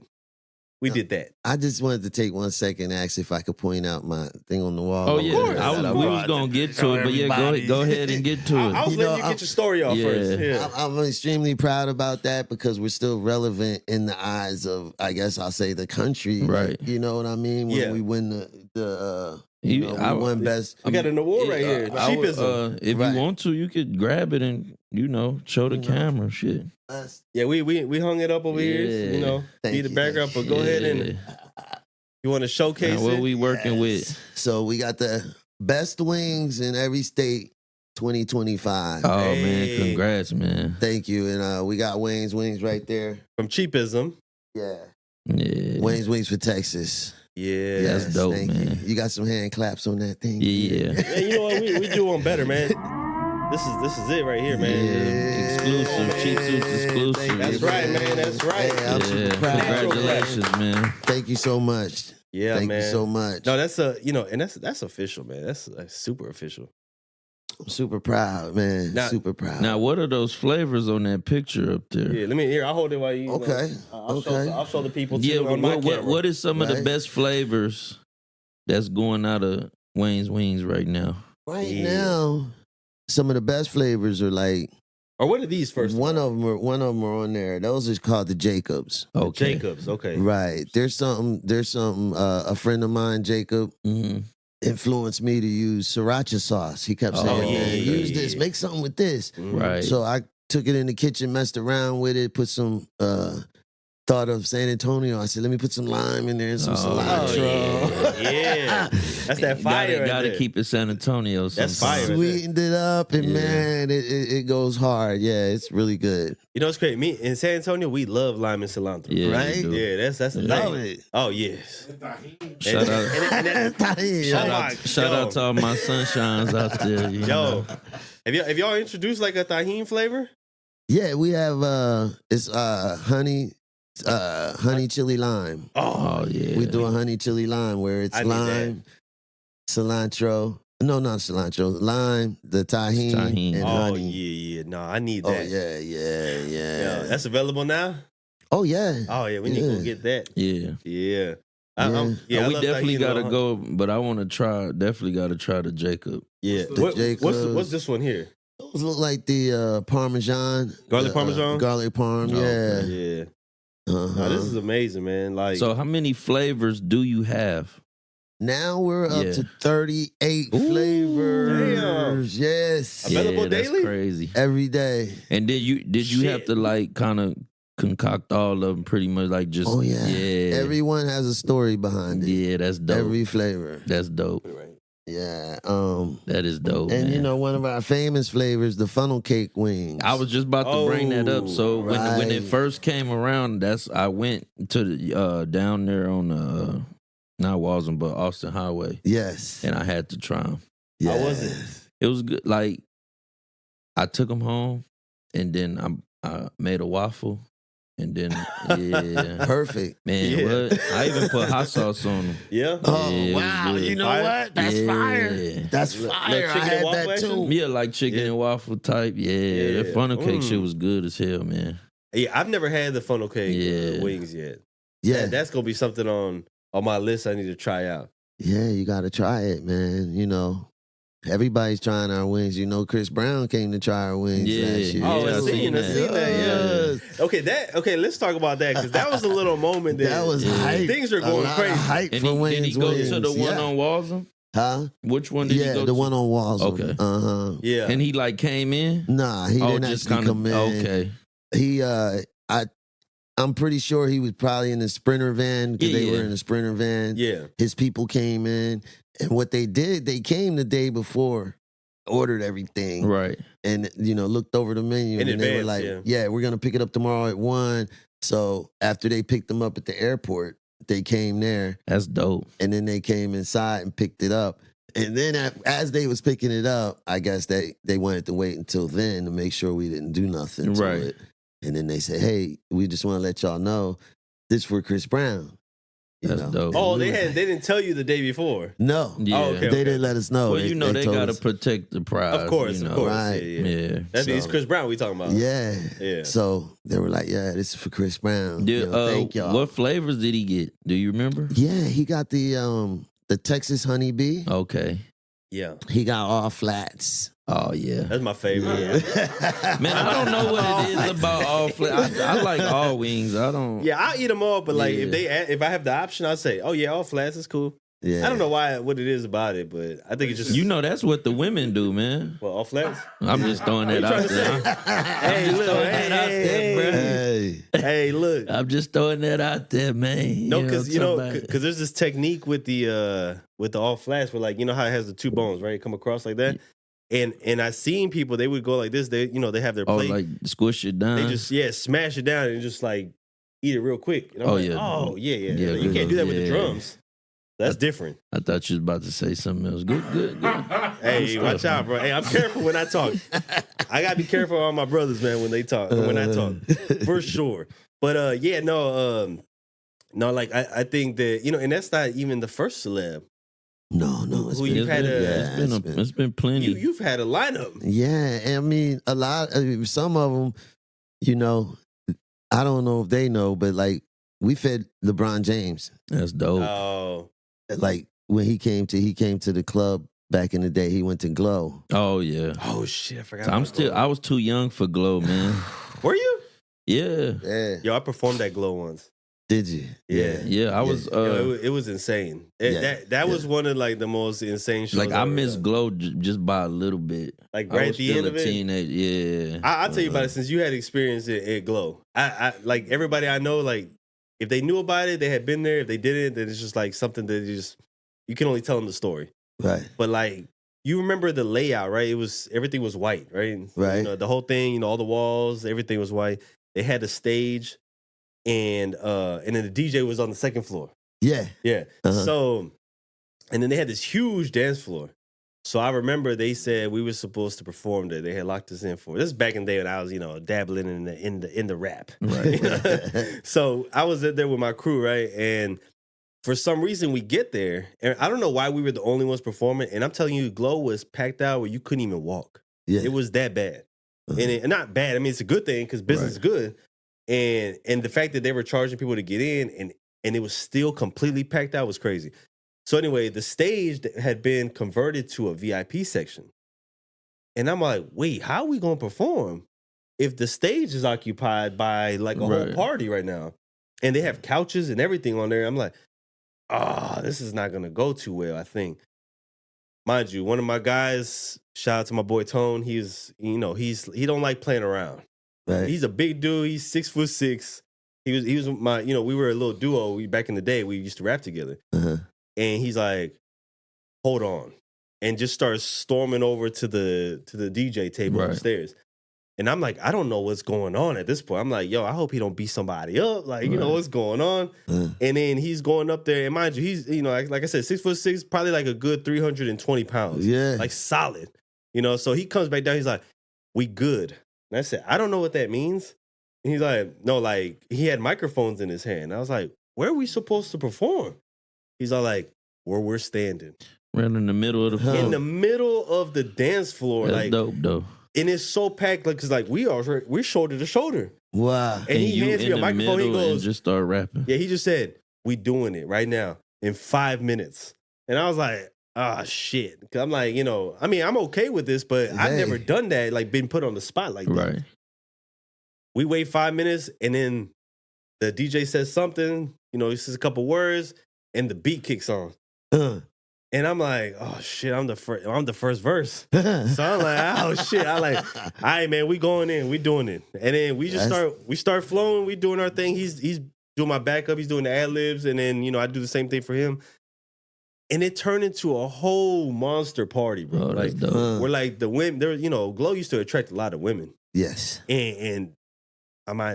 We did that. I just wanted to take 1 second and ask if I could point out my thing on the wall. Oh, yeah. course. We was going to get to it, but yeah, go ahead and get to it. I was You letting know, you get your story off Yeah. first. Yeah. I'm extremely proud about that because we're still relevant in the eyes of, I guess I'll say, the country. Right. You know what I mean? When Yeah. we win the You- we I- won best. I got an award right here. I would, Cheapism. if Right. you want to, you could grab it and, show the You know. camera. Shit. Yeah, we hung it up over here. Yeah. You know, Thank be the you, background. But thank go you. ahead and you want to showcase Now, what it. we working Yes. with? So we got the best wings in every state 2025. Oh, Hey. man. Congrats, man. Thank you. And we got Wayne's Wings right there. From Cheapism. Yeah. Yeah. Wayne's Wings for Texas. Yeah. That's dope, thank man. You got some hand claps on that thing. Yeah. Yeah, you know what? We do one better, man. This is it right here, man. Yeah. Exclusive. Cheap Suits exclusive. Thank That's you, right, man. That's right. Hey, I'm super Yeah. proud. Congratulations, man. Thank you so much. Yeah, Thank man. you so much. No, that's and that's official, man. That's super official. I'm super proud, man. Now- super proud. Now, what are those flavors on that picture up there? Yeah, let me here. I'll hold it while you. Okay, okay. I'll show the people too Yeah, on my what, camera. what is some of the Right. best flavors that's going out of Wayne's Wings right now? right Yeah. now, some of the best flavors are like Or what are these first? one of them are on there. Those are called the Jacobs. Okay. Jacobs. Okay. Right. There's something. A friend of mine, Jacob, hmm influenced me to use sriracha sauce. He kept saying, Oh, "Man, yeah, use yeah, this. yeah. Make something with this." Mhm. Right. So I took it in the kitchen, messed around with it, put some thought of San Antonio. I said, let me put some lime in there and some Oh, cilantro. yeah. That's that fire. right Gotta there. keep it San Antonio. That's sometimes. fire. Sweetened it up, and Yeah. man, it goes hard. Yeah, it's really good. You know, it's great. Me in San Antonio, we love lime and cilantro. Yeah, Right? we do. Yeah, that's a Yeah. thing. Love it. Oh yes. Shout out, Shout out- shout out to all my sunshines out there. You know. Yo, have y'all introduced like a tahini flavor? Yeah, we have it's honey chili lime. Oh yeah. We do a honey chili lime where it's I need lime, cilantro. No, not cilantro. Lime, the tahini, Tahini. and Oh honey. yeah. No, I need Oh that. yeah. Yeah, that's available now. Oh yeah. Oh yeah, we need to Yeah. go get that. Yeah. Yeah. Yeah. I we love definitely tahini, gotta though. go, but I want to try. Definitely gotta try the Jacob. Yeah. The Jacobs. What's this one here? Those look like the Parmesan. Garlic The, Parmesan? Garlic Parm, Oh, yeah. okay. Yeah. Uh-huh. No, this is amazing, man. Like, So, how many flavors do you have? Now we're up Yeah. to 38 Ooh, flavors. Yes. Available yeah, that's daily? crazy. Every day. And did you have Shit. to like kind of concoct all of them pretty much like just? Oh, yeah. yeah, Everyone has a story behind it. yeah. That's dope. Every flavor. That's dope. Yeah. That is dope. And man. you know, one of our famous flavors, the funnel cake wings. I was just about to bring that up. So when it Right. first came around, I went to the down there on not Walden but Austin Highway, Yes. and I had to try them. Yes. How was it? It was good. Like I took them home, and then I made a waffle, and then yeah, Perfect. man, Yeah. what? I even put hot sauce on them. Yeah. Oh, Yeah, it was wow. good. You know Fire? what? That's Yeah. fire. That's Like fire. I chicken and had waffle that action? too. Yeah, like chicken Yeah. and waffle type. Yeah, that funnel cake shit Mm. was good as hell, man. Yeah, I've never had the funnel cake Yeah. wings yet. Yeah. That's gonna be something on my list. I need to try out. Yeah, you got to try it, man. You know, everybody's trying our wings. You know, Chris Brown came to try our wings Yeah. last year. Oh, Yeah, I I seen seen that. that. Yeah. Okay, let's talk about that because that was a little moment. That was Yeah. hype. Things are A going lot crazy. of hype And for did he Wayne's go wings. to the one Yeah. on Walden? Huh? Which one did you Yeah, go the to? one on Walls. Okay. Uh-huh. Yeah. And he like came in? Nah, he didn't just actually kinda come in. okay. He I'm pretty sure he was probably in the Sprinter van because Yeah, they were yeah. in the Sprinter van. Yeah. His people came in, and what they did, they came the day before, ordered everything, Right. and looked over the menu, In and they were advance, like, yeah. we're gonna pick it up tomorrow at 1. So after they picked them up at the airport, they came there, That's dope. and then they came inside and picked it up. And then as they was picking it up, I guess they wanted to wait until then to make sure we didn't do nothing to Right. it. And then they said, "Hey, we just want to let y'all know this for Chris Brown." That's dope. And Oh, we they was had like, they didn't tell you the day before. no. Yeah. Oh, okay. They didn't let us know. Well, they told gotta us. protect the prize. Of course, you know. of course. Right. Yeah. That's it's So- Chris Brown we talking about. Yeah. Yeah. So they were like, "Yeah, this is for Chris Brown." Did, Thank y'all. what flavors did he get? Do you remember? Yeah, he got the Texas honeybee. Okay. Yeah. He got all flats. Oh yeah. That's my favorite. Yeah. Man, I don't know what it is about all flavors. I like all wings. I don't. Yeah, I eat them all, but like Yeah. if I have the option, I'll say, oh yeah, all flats is cool. Yeah. I don't know what it is about it, but I think it's just You know that's what the women do, man. well, all flats. I'm just throwing that What you out trying to there. Hey, look, throwing that out there, bro. Hey. hey, look. I'm just throwing that out there, man. No, what because I'm talking about? because there's this technique with the all flats where like how it has the two bones right come across like that, and I seen people they would go like this. They they have their Oh, plate. like squish it down. They just smash it down and just like eat it real quick. And I'm Oh, like, yeah. oh yeah. Yeah, you good can't do that with the yeah. drums. That's different. I thought you was about to say something else. Good. Hey, watch stuff, out, bro. Hey, I'm careful when I talk. I gotta be careful on my brothers, man, when they talk. When I talk, for sure. But no, like I think that and that's not even the first celeb. No, it's Who been- you've had It's been plenty. You've had a lineup. Yeah, and I mean, some of them, I don't know if they know, but like we fed LeBron James. That's dope. Oh, Like when he came to the club back in the day, he went to Glow. Oh yeah. oh shit! I forgot. So I was too young for Glow, man. Were you? Yeah. Yeah, Yo, I performed at Glow once. did you? Yeah, I was Yo, it was insane. That was one of like the most insane shows. like I I've ever miss done. Glow just by a little bit. Like I right was at the still end a of it. teenage. Yeah. I'll tell you about it since you had experience at Glow. I like everybody I know, like if they knew about it, they had been there. If they didn't, then it's just like something that you can only tell them the story. Right. But like you remember the layout, right? Everything was white, right? Right. The whole thing, all the walls, everything was white. They had a stage, and then the DJ was on the second floor. Yeah. Yeah. Uh-huh. So, and then they had this huge dance floor. So I remember they said we were supposed to perform there. They had locked us in for it. This is back in the day when I was, dabbling in the rap. Right. So I was there with my crew, right? And for some reason we get there, and I don't know why we were the only ones performing. And I'm telling you, Glow was packed out where you couldn't even walk. Yeah. It was that bad. Uh-huh. And not bad. I mean, it's a good thing because business is good. And the fact that they were charging people to get in and it was still completely packed out was crazy. So anyway, the stage had been converted to a VIP section. And I'm like, wait, how are we going to perform if the stage is occupied by like a whole Right. party right now? And they have couches and everything on there. I'm like, this is not going to go too well, I think. Mind you, one of my guys, shout out to my boy Tone, he don't like playing around. Right. He's a big dude. He's 6'6". He was my, we were a little duo. Back in the day, we used to rap together. Uh-huh. And he's like, hold on. And just starts storming over to the DJ table Right. upstairs. And I'm like, I don't know what's going on at this point. I'm like, yo, I hope he don't beat somebody up. Like, you know, Right. what's going on? And then he's going up there. And mind you, he's, like I said, 6'6", probably like a good 320 pounds. Yeah. Like solid. So he comes back down. He's like, we good. And I said, I don't know what that means. And he's like, no, like he had microphones in his hand. I was like, where are we supposed to perform? He's all like, where we're standing. Right in the middle of the floor. In the middle of the dance floor. That's like, dope though. and it's so packed, like, cause like we're shoulder to shoulder. Wow. And he you hands me in a the microphone. He middle and goes, just start rapping. yeah, he just said, we doing it right now in 5 minutes. And I was like, shit. Cause I'm like, I mean, I'm okay with this, but I've Hey. never done that, like been put on the spot like that. Right. We wait 5 minutes and then the DJ says something, he says a couple words and the beat kicks on. Uh, And I'm like, oh shit, I'm the first verse. So I'm like, oh shit. I'm like, all right, man, we going in, we doing it. And then we just start flowing, we doing our thing. He's doing my backup, he's doing the ad-libs, and then, I do the same thing for him. And it turned into a whole monster party, bro. Oh, like we're like the women, there, Glow used to attract a lot of women. Yes. And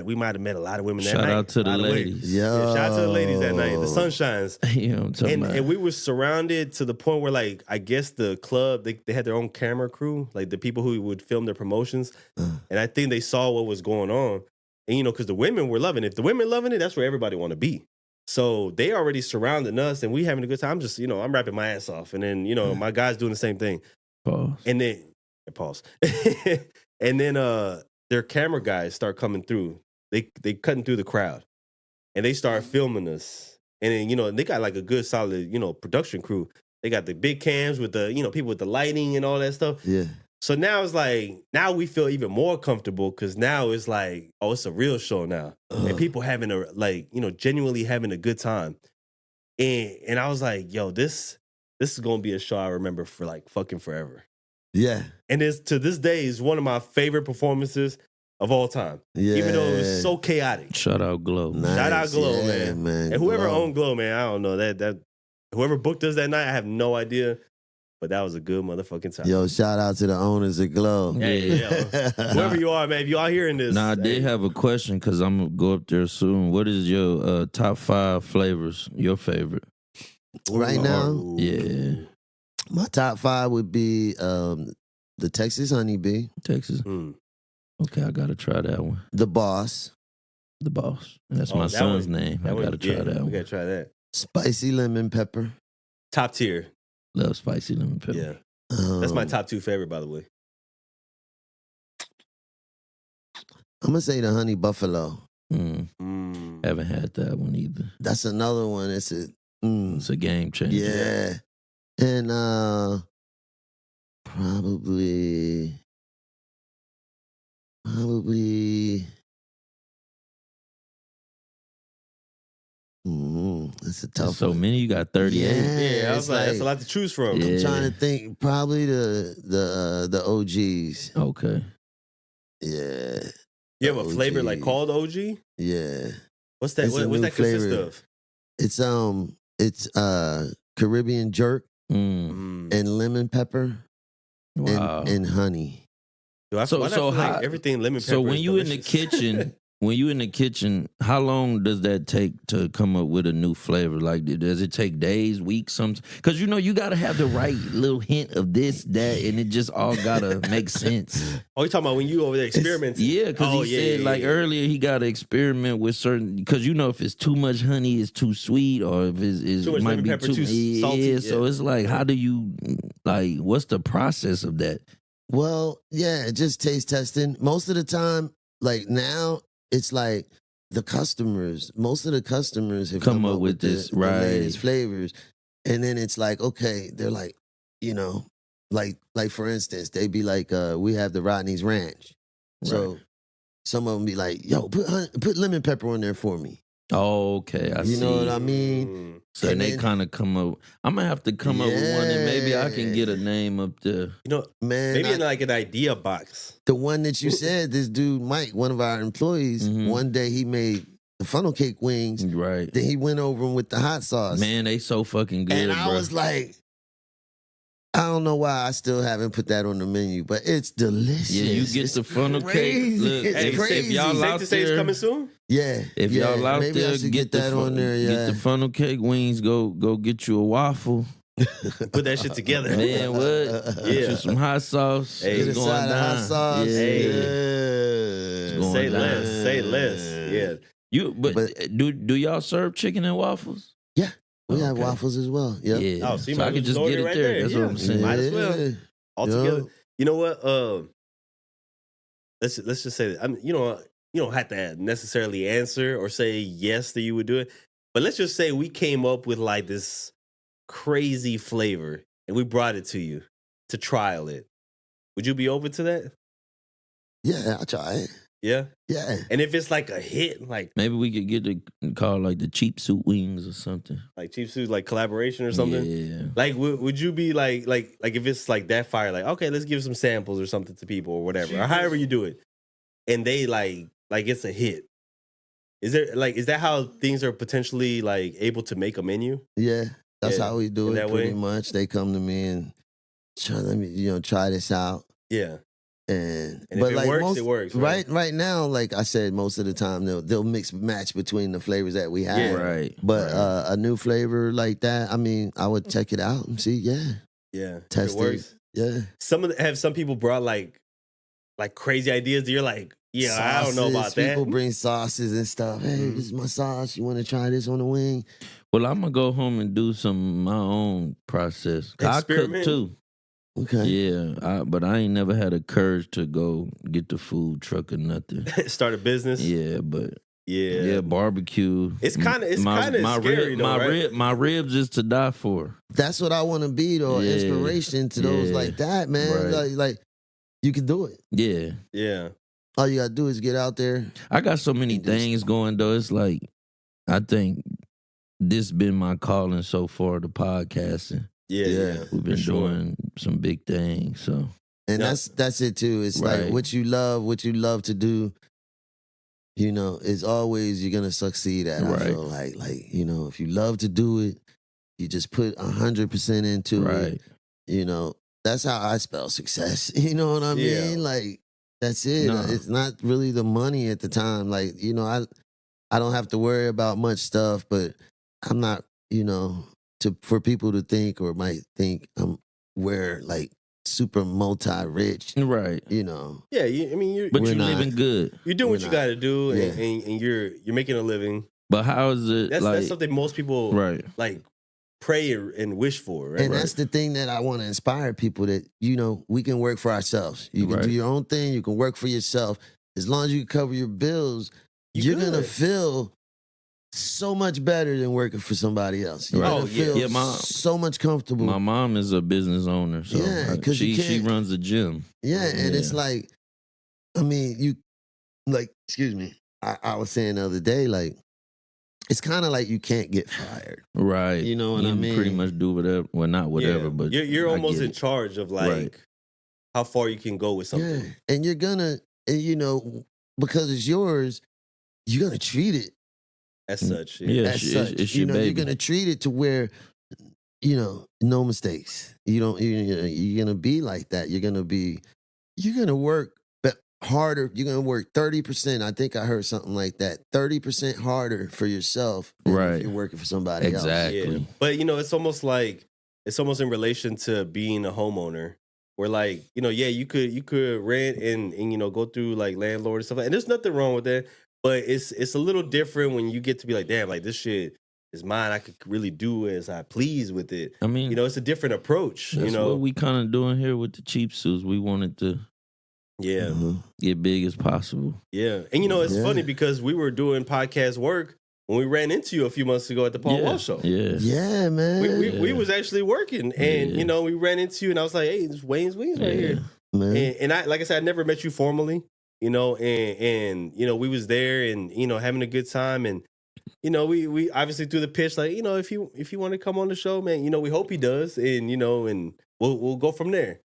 we might have met a lot of women that night. Shout out to the ladies. Yo. Shout out to the ladies that night. The sunshines. You know what I'm talking about? And we were surrounded to the point where, like, I guess the club, they had their own camera crew, like the people who would film their promotions. And I think they saw what was going on. And, because the women were loving it. If the women loving it, that's where everybody want to be. So they already surrounding us and we having a good time. I'm just, I'm rapping my ass off. And then, my guys doing the same thing. Pause. And then, pause. And then their camera guys start coming through. They cutting through the crowd. And they start filming us. And then, they got like a good solid, production crew. They got the big cams with the, people with the lighting and all that stuff. Yeah. So now it's like, now we feel even more comfortable because now it's like, oh, it's a real show now. And people having genuinely having a good time. And I was like, yo, this is going to be a show I remember for like fucking forever. Yeah. And to this day is one of my favorite performances of all time. Yeah. Even though it was so chaotic. Shout out Glow. Nice. Shout out Glow, Yeah, man. And whoever Glow. owned Glow, man, I don't know. That whoever booked us that night, I have no idea. But that was a good motherfucking time. Yo, shout out to the owners of Glow. Yeah. Whoever you are, man, if you are hearing this. Now, I did have a question because I'm going to go up there soon. What is your top 5 flavors, your favorite? Right now, Yeah. my top 5 would be the Texas Honeybee, Texas. Okay, I got to try that one. the Boss, The Boss. That's Oh, my that son's one- name. I got to try that We one. got to try that. Spicy Lemon Pepper. Top tier. Love spicy lemon pepper. Yeah. That's my top 2 favorite, by the way. I'm gonna say the Honey Buffalo. Haven't had that one either. That's another one. It's It's a game changer. yeah, and probably. That's a There's tough so one. many. You got 38. Yeah, I was it's like, that's a lot to choose from. Yeah. I'm trying to think. Probably the OGs. Okay. Yeah. You have a flavor like OG. called OG? Yeah. What's that? It's a What's new that consist flavor. of? It's Caribbean jerk Mm. and lemon pepper Wow. and honey. Dude, So- why do I feel like how- everything lemon pepper So when is you in the delicious? kitchen, how long does that take to come up with a new flavor? Like, does it take days, weeks, something? Because you got to have the right little hint of this, that, and it just all gotta make sense. Oh, you talking about when you over there experimenting? Yeah, because he said earlier he got to experiment with certain. Because if it's too much honey, it's too sweet, or if it's Too much it might lemon be pepper, too too salty, Yeah, so yeah. it's like, how do you what's the process of that? Well, yeah, just taste testing. Most of the time, like now, it's like most of the customers have come up with this, the right. latest flavors. And then it's like, okay, they're like, like for instance, they be like, we have the Rodney's Ranch. So some of them be like, yo, put lemon pepper on there for me. Oh, okay, I see. You know what I mean? Mm. So And they then- kind of come up. I'm gonna have to come up with one, and maybe I can get a name up there. You know, Man, maybe in like an idea box. the one that you said, this dude, Mike, one of our employees, Mhm. one day he made the funnel cake wings. Right, Then he went over them with the hot sauce. man, they so fucking good, and I bro. was like, I don't know why I still haven't put that on the menu, but it's delicious. Yeah, you get It's the funnel crazy. cake. Look, It's Hey, crazy. if y'all Safe out to say it's there, coming soon? Yeah. if yeah, y'all out maybe I there, should get that on there. Yeah. Get the funnel cake wings. Go get you a waffle. Put that shit together. Man, what? Yeah. Get you some hot sauce. Hey, Get It's a going side of hot down. sauce. Yeah. Yeah. going Say down. less. Say less. Yeah. But do y'all serve chicken and waffles? We have Okay. waffles as well. Yep. Yeah. Oh, so you so might I can as just well get order it right there. there. That's Yeah. what I'm saying. Might as well. Yeah. All Yo. together. You know what? Let's just say that. You don't have to necessarily answer or say yes that you would do it. But let's just say we came up with like this crazy flavor and we brought it to you to trial it. Would you be open to that? Yeah, I'll try it. Yeah. Yeah. And if it's like a hit, like Maybe we could get the call like the cheap suit wings or something. Cheap Suits, like collaboration or something. Yeah. Like, would you be like if it's like that fire, like, okay, let's give some samples or something to people or whatever, or however you do it, and they like it's a hit. Is that how things are potentially like able to make a menu? Yeah. That's Yeah, how we do in it that pretty way? much. They come to me and let me, try this out. Yeah. And if but it like works, it works, right? Right now, like I said, most of the time they'll mix match between the flavors that we have. Yeah. Right. But right. a new flavor like that, I mean, I would check it out and see. Yeah, Yeah. test it works. Yeah, Have some people brought like crazy ideas that you're like, yeah, I don't know about Sauces, that. People bring sauces and stuff. Hey, this is my sauce. You want to try this on the wing? Well, I'm gonna go home and do some my own process. I cook Experiment. too. Okay. Yeah, but I ain't never had a courage to go get the food truck or nothing. Start a business. Yeah, but Yeah. barbecue. It's kinda scary though, right? My ribs is to die for. That's what I want to be though. Yeah. Inspiration to those Yeah. like that, man. Right. Like you can do it. Yeah, Yeah. All you gotta do is get out there. I got so many And just- things going though. It's like I think this been my calling so far, the podcasting. Yeah. Yeah. Yeah. We've been for sure. doing some big things. So And Yeah. that's it too. It's Right. like what you love to do, is always you're gonna succeed at. I Right. feel like if you love to do it, you just put 100% into right. it. That's how I spell success. You know what I Yeah. mean? Like that's it. No. It's not really the money at the time. Like, I don't have to worry about much stuff, but I'm not, for people to think or might think we're like super multi-rich, Right. Yeah. You're But We're you not. living good. you're doing what we're you not. got to do, Yeah. and you're making a living. But how is it That's like something most people right? like pray and wish for, right? And that's the thing that I want to inspire people that, we can work for ourselves. You can Right. do your own thing. You can work for yourself. As long as you can cover your bills, you're going to good. feel so much better than working for somebody else. You're Right. going Oh, to yeah. feel Yeah, so much comfortable. My mom is a business owner, so Yeah, 'cause you she can't- runs a gym. Yeah, and it's Yeah. like, excuse me. I was saying the other day, like, it's kind of like you can't get fired. Right. You know what you I can pretty mean? much do whatever. Well, not whatever, Yeah. but you're I almost get in it. charge of like Right. how far you can go with something. Yeah, and you're gonna, because it's yours, you're gonna treat it As such. Yeah, as it's- such. it's your You're baby. gonna treat it to where, no mistakes. You're gonna be like that. You're gonna work harder. You're gonna work 30%. I think I heard something like that. 30% harder for yourself than Right. if you're working for somebody else. Exactly. Yeah. But it's almost in relation to being a homeowner. Where like, you could rent and go through like landlord and stuff. And there's nothing wrong with that. But it's a little different when you get to be like, damn, like this shit is mine. I could really do as I please with it. I mean, It's a different approach. that's what we kind of doing here with the cheap suits. We wanted to Yeah. Mhm. get big as possible. Yeah. And it's Yeah. funny because we were doing podcast work when we ran into you a few months ago at the Paul yeah. Walsh show. Yeah. Yeah, man. We was actually working, and Yeah. we ran into you, and I was like, "Hey, this is Wayne's Wings right here." man. And I, like I said, I never met you formally, and we was there, and having a good time, and we obviously threw the pitch like, if you want to come on the show, man, we hope he does, and and we'll go from there,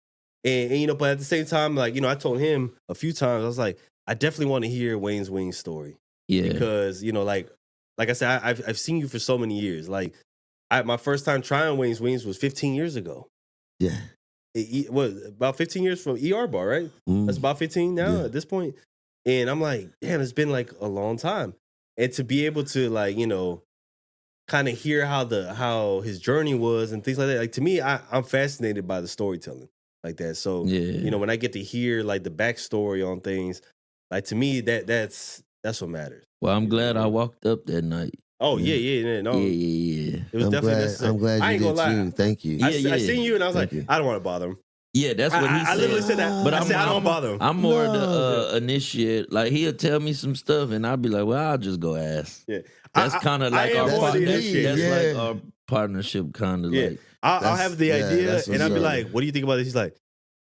and but at the same time, like I told him a few times, I was like, I definitely want to hear Wayne's Wings story Yeah. because like I said, I've seen you for so many years, like. My first time trying Wayne's Wings was 15 years ago. Yeah. About 15 years from ER Bar, right? Mm. That's about 15 now Yeah. at this point. And I'm like, damn, it's been like a long time. And to be able to like, kind of hear how his journey was and things like that. Like to me, I'm fascinated by the storytelling like that. So, Yeah. when I get to hear like the backstory on things, like to me, that's what matters. Well, I'm glad I walked up that night. Oh, yeah. No, Yeah. it was definitely necessary. I'm glad I you ain't did gonna lie. too. Thank you. Yeah, I seen you and I was Thank like, you. I don't want to bother him. Yeah, that's what he said. I literally said that. But I said, I don't bother him. I'm more No. the initiate. Like he'll tell me some stuff, and I'll be like, "Well, I'll just go ask." Yeah. That's I- kind of I like am our one of partnership. these, That's yeah. like our partnership, kind of Yeah. like. I'll That's- have the yeah, idea that's and I'll be what's up. like, what do you think about this? He's like,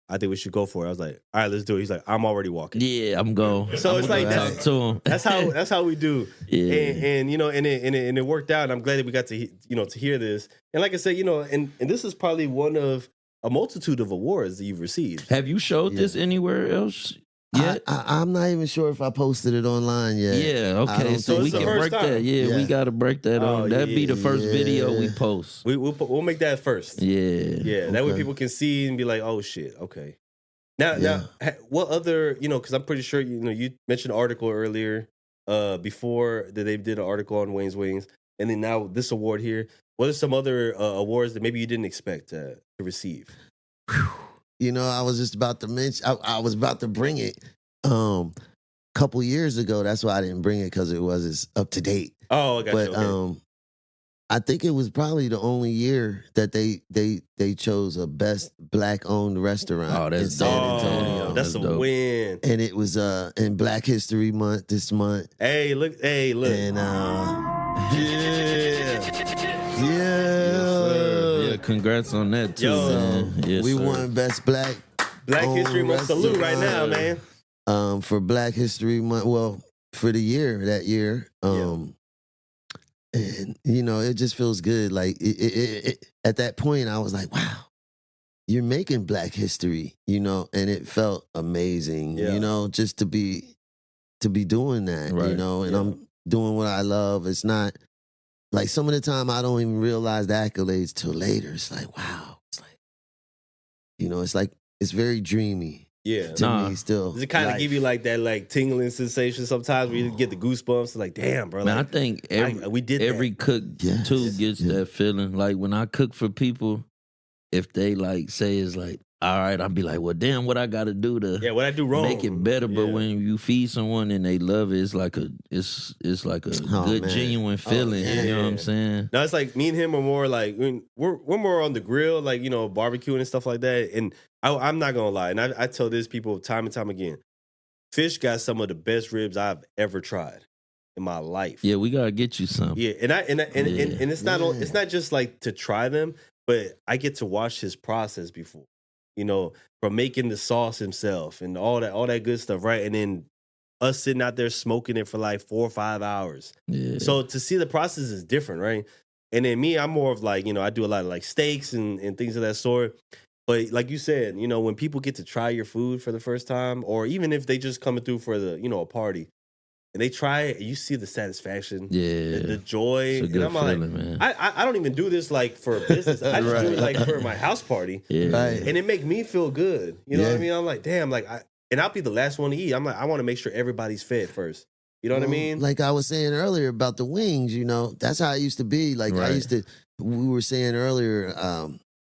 I think we should go for it. I was like, all right, let's do it. He's like, I'm already walking. Yeah, I'm going. So it's like talk to him. That's how we do. Yeah. And you know, and it worked out. And I'm glad that we got to to hear this. And like I said, and this is probably one of a multitude of awards that you've received. Have you showed this anywhere else yet? I'm not even sure if I posted it online yet. Yeah, I okay. don't So think we so. can First break time. that. Yeah, Yeah. we got to break that Oh, on. That'd be the first video we yeah. post. We'll make that first. Yeah. Yeah, that way Okay. people can see and be like, oh shit, okay. Now, Yeah. what other, because I'm pretty sure, you mentioned an article earlier before that they did an article on Wayne's Wings, and then now this award here. What are some other awards that maybe you didn't expect to receive? I was just about to mention. I was about to bring it. Couple years ago. That's why I didn't bring it because it was as up to date. Oh, I got But you. Okay. I think it was probably the only year that they chose a best black owned restaurant Oh, that's in San dope. Antonio. Oh, that's a dope. win. And it was in Black History Month this month. Hey, look. And Yeah, yeah. congrats on that too, Yo. man. Yes, We sir. won Best Black Black History owned Month salute right now, restaurant. man. For Black History Month. Well, for the year that year. And it just feels good. Like it, at that point, I was like, wow, you're making Black history, and it felt amazing, Yeah. just to be doing that, Right. and Yeah. I'm doing what I love. It's not like some of the time I don't even realize the accolades till later. It's like, wow, it's like, it's very dreamy Yeah. to Nah. me still. Does it kind of give you like that tingling sensation sometimes where you get the goosebumps? It's like, damn, bro. Man, I Like, think we did every that. cook Yes. too gets Yeah. that feeling. Like when I cook for people, if they like say it's like, all right, I'll be like, well, damn, what I got to do to Yeah, what I do wrong. make it better. But Yeah. when you feed someone and they love it, it's like a Oh, good man. genuine feeling. yeah. You know what I'm saying? No, it's like me and him are more like we're more on the grill, like barbecuing and stuff like that. And I'm not gonna lie, and I tell this people time and time again, Fish got some of the best ribs I've ever tried in my life. Yeah, we gotta get you some. Yeah, and it's not Yeah. it's not just like to try them, but I get to watch his process before, from making the sauce himself and all that good stuff, right? And then us sitting out there smoking it for like 4 or 5 hours. Yeah. So to see the process is different, right? And then me, I'm more of like, I do a lot of like steaks and things of that sort. But like you said, when people get to try your food for the first time, or even if they just coming through for the, a party, and they try it, and you see the satisfaction, yeah. the joy. It's a good and I'm like, feeling, man. I don't even do this like for business. I just do it Right. like for my house party. Yeah. Right. And it make me feel good. You know what I Yeah. mean? I'm like, damn, like and I'll be the last one to eat. I'm like, I want to make sure everybody's fed first. You know what I mean? Like I was saying earlier about the wings, that's how it used to be. Like Right. we were saying earlier,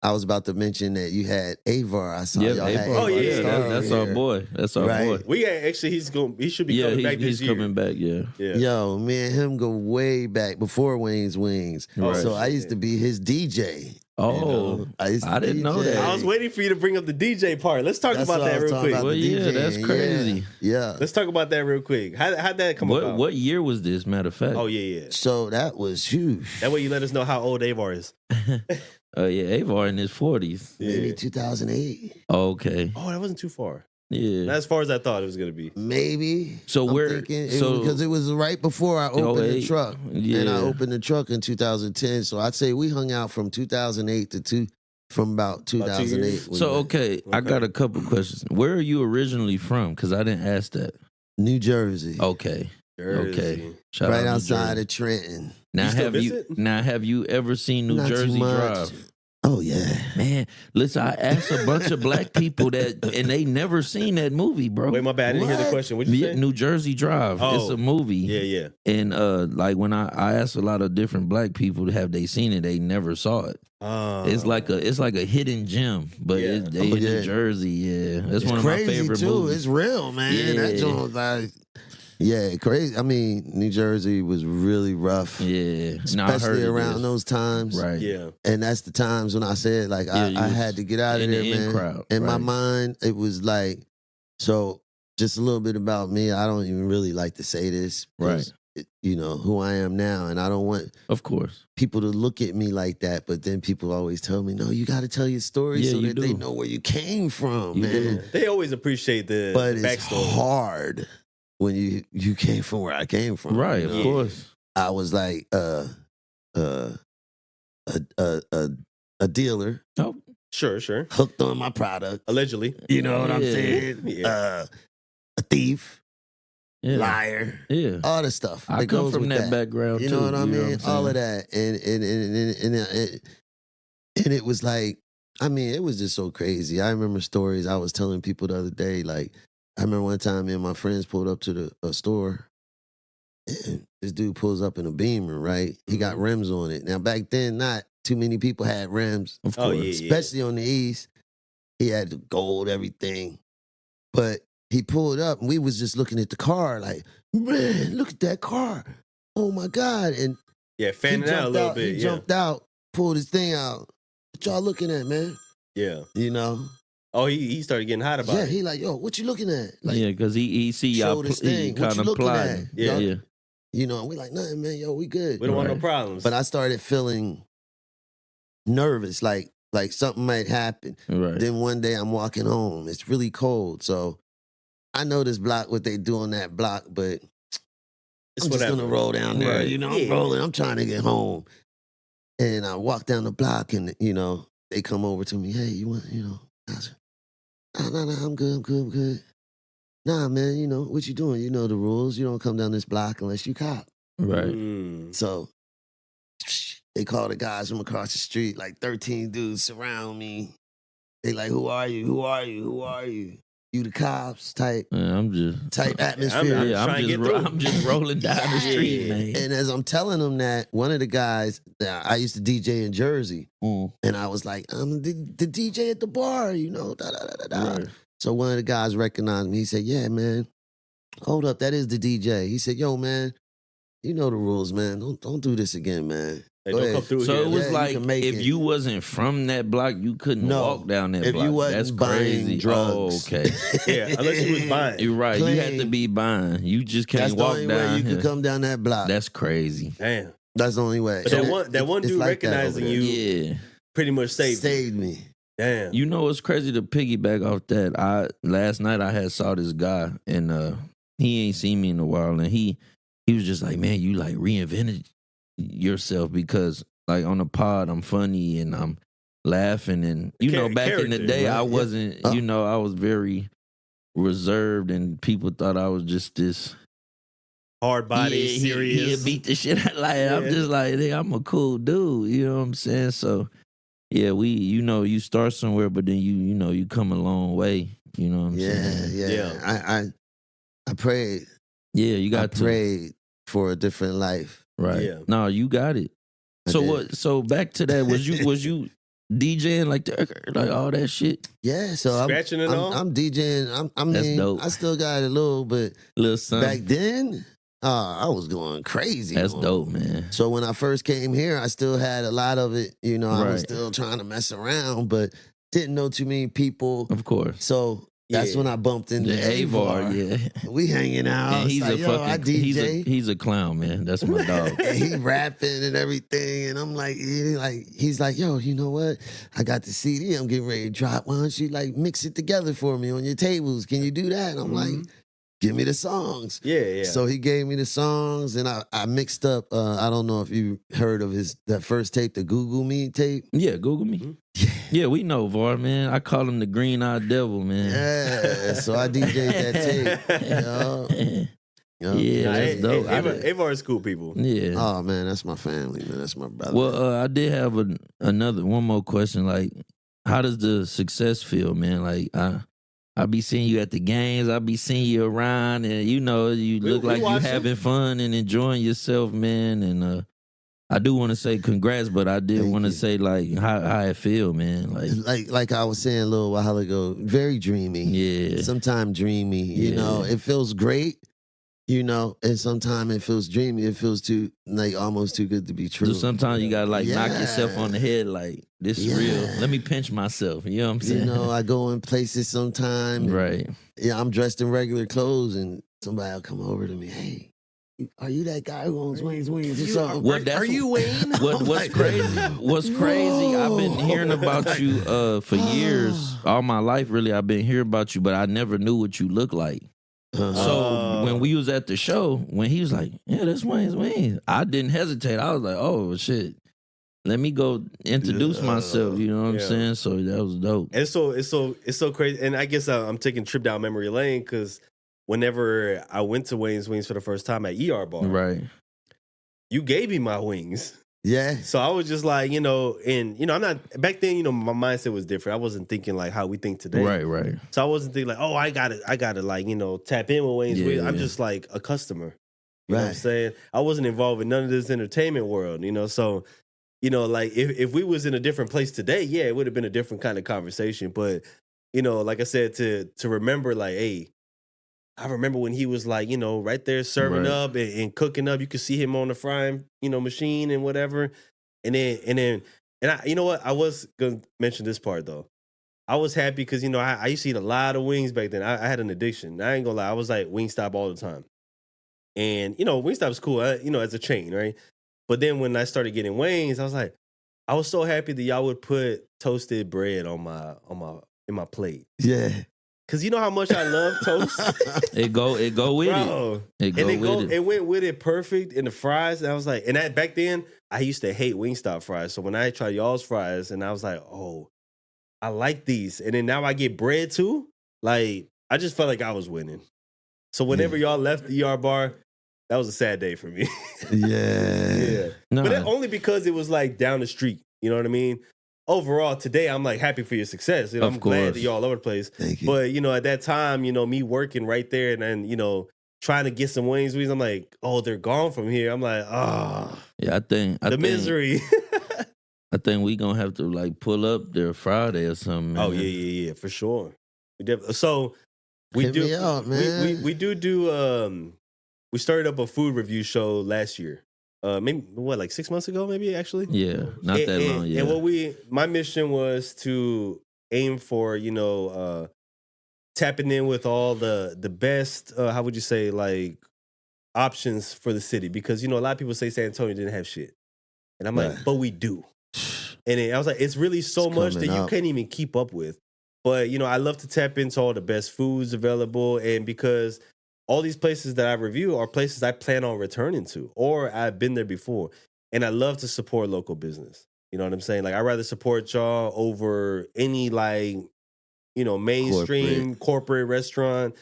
I was about to mention that you had Avar. I saw Yeah, y'all had April. Oh, yeah, Star that's here. our boy. That's our Right. boy. We actually he should be Yeah, coming back he's this year. coming back. Yeah. Yeah. Yo, me and him go way back before Wayne's Wings. Right. So I used to be his DJ. Oh, used to I didn't know DJ. that. I was waiting for you to bring up the DJ part. Let's talk That's about what I that was real talking quick. about, Well, the yeah, DJing. that's crazy. Yeah. Let's talk about that real quick. How'd that come about? What year was this? Matter of fact. Oh yeah. So that was huge. That way you let us know how old Avar is. Yeah, Avar in his 40s. Maybe Yeah. 2008. Okay. Oh, that wasn't too far. Yeah. Not as far as I thought it was gonna be. Maybe. So I'm where- thinking so- because it was right before I opened the 08, truck. yeah. And I opened the truck in 2010. So I'd say we hung out from 2008 to from about 2008. years. when So we- okay, I Okay. got a couple questions. Where are you originally from? Because I didn't ask that. New Jersey. Okay. Jersey. Okay. Shout right out New outside Jersey. of Trenton. Now You still have you visit? have you ever seen New Not too Jersey much. Drive? Oh yeah. Man, listen, I asked a bunch of black people that, and they never seen that movie, bro. Wait, my bad. I didn't hear the What? question. What'd you say? New Jersey Drive. It's Oh. a movie. Yeah, yeah. And like when I asked a lot of different black people have they seen it, they never saw it. It's like a hidden gem, but Yeah. they Oh, in yeah. New Jersey. Yeah, that's It's one of my crazy favorite too. movies. It's real, man. Yeah. That joint, like, yeah, crazy. I mean, New Jersey was really rough, Yeah, no, I heard especially it around is. those times. Right. Yeah. And that's the times when I said, like, Yeah, you I was had to get out of in there, the in man. crowd, In my right. mind, it was like, so just a little bit about me. I don't even really like to say this. 'cause Right. you know, who I am now. And I don't want Of course. people to look at me like that. But then people always tell me, no, you got to tell your story Yeah, so you that they do. know where you came from, You man. do. They always appreciate the But it's backstory. hard when you came from where I came from. Right, you of know? course. I was like a dealer Oh, Sure. hooked on my product. Allegedly. You know what I'm Yeah. saying? Yeah. A thief, yeah. liar, Yeah. all the stuff. I that come goes from with that background You too. know what I mean? I'm All of saying? that, and it was like, I mean, it was just so crazy. I remember stories I was telling people the other day. Like, I remember one time me and my friends pulled up to a store, and this dude pulls up in a Beamer. Right, he got Mm-hmm. rims on it. Now back then, not too many people had rims, Of Oh, course. yeah. especially on the East. He had the gold, everything. But he pulled up and we was just looking at the car like, man, look at that car. Oh my God. And Yeah, he fanning out a jumped little out, bit. he Yeah. jumped out, pulled his thing out. What y'all looking at, man? Yeah. You know? Oh, he started getting hot about Yeah, it. he like, yo, what you looking at? Like, Yeah, because he see y'all showed his he thing. What kind you of looking plotting. at? Yeah. Yeah. you know, and we like, nothing, man, yo, we good. We don't want no Right. problems. But I started feeling nervous, like something might happen. Right. Then one day I'm walking home. It's really cold. So I know this block, what they do on that block, but it's I'm just whatever. gonna roll down there. Right. You know, Yeah. I'm rolling. I'm trying to get home. And I walk down the block and, you know, they come over to me. Hey, you want, you know, I said, no, I'm good. Nah, man, you know, what you doing? You know the rules. You don't come down this block unless you cop. Right. Mm. So they call the guys from across the street, like 13 dudes surround me. They like, who are you? You the cops type I'm just atmosphere. I'm yeah, trying to get through. I'm just rolling down the street, Yeah. man. And as I'm telling them that, one of the guys, I used to DJ in Jersey, Mm. and I was like, I'm the DJ at the bar, you know, da da da da da. Right. So one of the guys recognized me. He said, yeah, man, hold up, that is the DJ. He said, yo, man, you know the rules, man. Don't do this again, man. Hey, Go don't ahead. come through So here. it was Yeah, you like can make if it. you wasn't from that block, you couldn't No. walk down that If block. you wasn't That's buying crazy. drugs. Oh, okay. Yeah, unless you was buying. You're right. You had to Clean. be buying. You just can't That's the walk only down way you here. could come down that block. That's crazy. Damn. That's the only way. But that one It's dude like that recognizing over there. you Yeah. pretty much saved you. saved me. Damn. You know what's crazy to piggyback off that? Last night I had saw this guy and he ain't seen me in a while and he was just like, man, you like reinvented yourself because like on the pod I'm funny and I'm laughing and you know back in the Character, day right? I Yeah. wasn't Oh. you know I was very reserved and people thought I was just this Hard body, serious. He beat the shit out. Like I'm Yeah. just like, hey, I'm a cool dude. You know what I'm saying? So yeah, you start somewhere, but then you come a long way. You know what I'm saying? Yeah. I prayed. Yeah, you got I to prayed for a different life. right. Yeah. No, you got it. I So did. what? So back to that. Was you DJing like all that shit? Yeah, so Scratching and all? I'm DJing. I That's mean, dope. I still got a little, but Little son. back then, I was going crazy. That's on it. dope, man. So when I first came here, I still had a lot of it. You know, I was Right. still trying to mess around, but didn't know too many people. Of course. So that's Yeah. when I bumped into The Avar, Avar. yeah. We hanging out. And It's he's like, a yo, I fucking DJ. he's a clown, man. That's my dog. And he rapping and everything, and I'm like, he's like, yo, you know what? I got the CD. I'm getting ready to drop. Why don't you like mix it together for me on your tables? Can you do that? And I'm like, give me the songs. Yeah. So he gave me the songs, and I mixed up. I don't know if you heard of that first tape, the Google Me tape. Yeah, Google me. Yeah, we know Var, man. I call him the Green Eyed Devil, man. Yeah. So I DJ'd that tape. Yo. Yeah, Nah, that's dope. Avar is cool people. Yeah. Oh man, that's my family, man. That's my brother. Well, I did have one more question. Like, how does the success feel, man? Like, I be seeing you at the games. I be seeing you around, and you look we like you watching. having fun and enjoying yourself, man. And I do want to say congrats, but I did Thank want to you. say like how it feel, man. like I was saying a little while ago, very dreamy. Yeah. Sometimes dreamy. You Yeah. know, it feels great. You know, and sometimes it feels dreamy. It feels too like almost too good to be true. So sometimes you gotta like knock Yeah. yourself on the head, like this is real. Yeah. Let me pinch myself. You know what I'm saying? You know, I go in places sometimes. right. Yeah, I'm dressed in regular clothes, and somebody will come over to me. Hey, are you that guy who owns wings or something? Well, that's Are you Wayne? What's crazy? What's crazy? I've been hearing about you for years, all my life. Really, I've been hearing about you, but I never knew what you look like. So when we was at the show, when he was like, "Yeah, that's Wayne's wings," I didn't hesitate. I was like, "Oh shit, let me go introduce myself." You know what I'm Yeah. saying? So that was dope. And it's so crazy. And I guess I'm taking a trip down memory lane because whenever I went to Wayne's Wings for the first time at ER Bar, Right. you gave me my wings. Yeah. So I was just like, and I'm not back then, my mindset was different. I wasn't thinking like how we think today. Right. So I wasn't thinking like, oh, I gotta like, tap in with Wayne's Yeah, Wings. I'm yeah. just like a customer. You know what I'm Right. saying? I wasn't involved in none of this entertainment world, so like if we was in a different place today, yeah, it would have been a different kind of conversation. But, like I said, to remember like, hey, I remember when he was like, right there serving Right. up and cooking up. You could see him on the frying, machine and whatever. And I, you know what? I was gonna mention this part though. I was happy because I used to eat a lot of wings back then. I had an addiction. I ain't gonna lie. I was like Wingstop all the time. And Wingstop's cool, as a chain, right? But then when I started getting wings, I was like, I was so happy that y'all would put toasted bread in my plate. Yeah. Cause you know how much I love toast. It go with Bro. it. It went with it perfect in the fries. And I was like, and that back then I used to hate Wingstop fries. So when I tried y'all's fries, and I was like, oh, I like these. And then now I get bread too. Like I just felt like I was winning. So whenever y'all left the ER Bar, that was a sad day for me. Yeah. Nah. But that only because it was like down the street. You know what I mean? Overall, today I'm like happy for your success. Of I'm glad course. that you're all over the place. Thank you. But at that time, me working right there and then, trying to get some wings, I'm like, oh, they're gone from here. I'm like, oh, Yeah, I think the misery. I think we gonna have to like pull up there Friday or something. Oh man. yeah, for sure. So we Hit do. me up, man. We do. We started up a food review show last year. Maybe what, like 6 months ago, maybe actually. Yeah, not that long. Yeah, And my mission was to aim for, tapping in with all the best. How would you say, like, options for the city? Because a lot of people say San Antonio didn't have shit, and I'm like, Right. but we do. And I was like, it's really so It's much that coming you up. can't even keep up with. But I love to tap into all the best foods available, and because all these places that I review are places I plan on returning to, or I've been there before. And I love to support local business. You know what I'm saying? Like, I'd rather support y'all over any, like, mainstream corporate restaurant.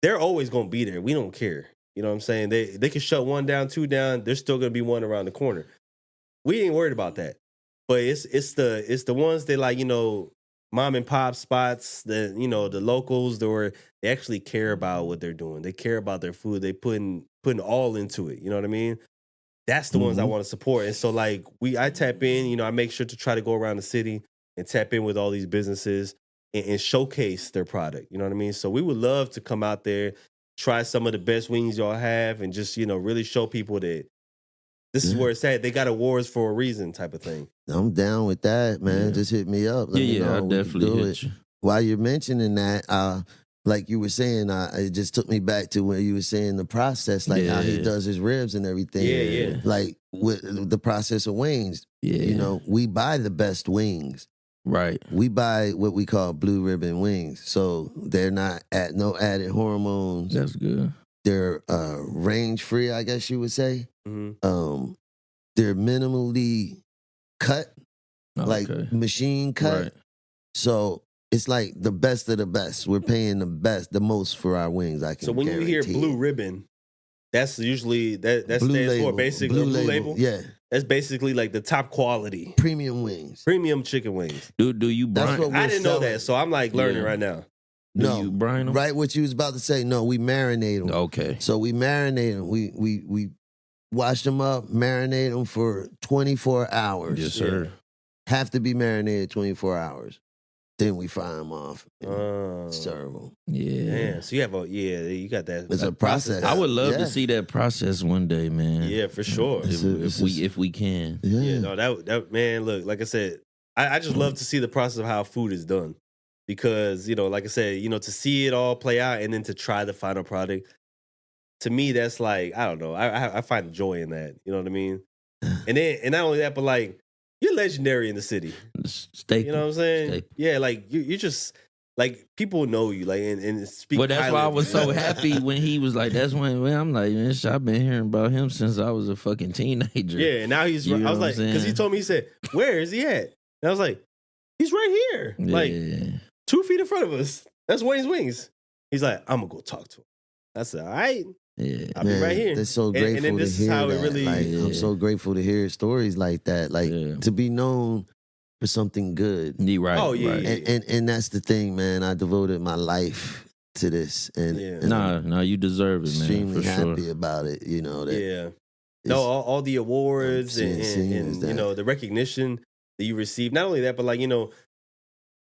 They're always going to be there. We don't care. You know what I'm saying? They can shut one down, two down. There's still going to be one around the corner. We ain't worried about that. But it's the ones that, like, mom and pop spots, the locals, they actually care about what they're doing. They care about their food. They putting all into it. You know what I mean? That's the ones I want to support. And so like I tap in, I make sure to try to go around the city and tap in with all these businesses and showcase their product. You know what I mean? So we would love to come out there, try some of the best wings y'all have, and just, really show people that this is where it's at. They got awards for a reason, type of thing. I'm down with that, man. Yeah. Just hit me up. Let me yeah, know. I We can definitely do hit it. you. While you're mentioning that, like you were saying, it just took me back to where you were saying the process, like how he Yeah. does his ribs and everything. Yeah. Like with the process of wings, Yeah, we buy the best wings. right. We buy what we call blue ribbon wings. So they're not at no added hormones. That's good. They're range free, I guess you would say. Mm-hmm. They're minimally cut, like Okay. machine cut. Right. So it's like the best of the best. We're paying the most for our wings. I can. So when you hear guarantee blue it. ribbon, that's usually that Blue stands label, for basically blue label. yeah, That's basically like the top quality premium wings. premium chicken wings. Do you That's brine? what we're I didn't know selling. that, so I'm like learning Yeah. right now. Do No, you brine them? right? What you was about to say? No, we marinate them. Okay. So we marinate them. We wash them up, marinate them for 24 hours. Yes, sir. Have to be marinated 24 hours. Then we fry them off and serve them. Yeah. Yeah. So you have you got that. It's that a process. I would love Yeah. to see that process one day, man. Yeah, for sure. If we can. Yeah. Yeah, no, that man, look, like I said, I just love to see the process of how food is done. Because, like I said, to see it all play out and then to try the final product, to me, that's like, I don't know. I find joy in that. You know what I mean? And not only that, but like, you're legendary in the city. Staple. You know what I'm saying? Staple. Yeah, like you just like people know you, like and speak. But that's highly why I of was you. so happy when he was like, that's when I'm like, man, shit, I've been hearing about him since I was a fucking teenager. Yeah, and now he's. You know I was what like, I'm because he saying? told me, he said, "Where is he at?" And I was like, "He's right here, like Yeah. 2 feet in front of us. That's Wayne's Wings." He's like, "I'm gonna go talk to him." I said, "All right, Yeah. I'll be right here." That's so And- grateful and then this to is hear how it that. really- Like, Yeah. I'm so grateful to hear stories like that. Like Yeah. to be known for something good. You right. Oh, yeah, right. yeah. And that's the thing, man. I devoted my life to this, and, Yeah. and I'm Nah, you deserve it, man. extremely For sure. happy about it. You know that. Yeah. it's- No, all the awards I'm and, seeing and is you that- know the recognition that you receive. Not only that, but like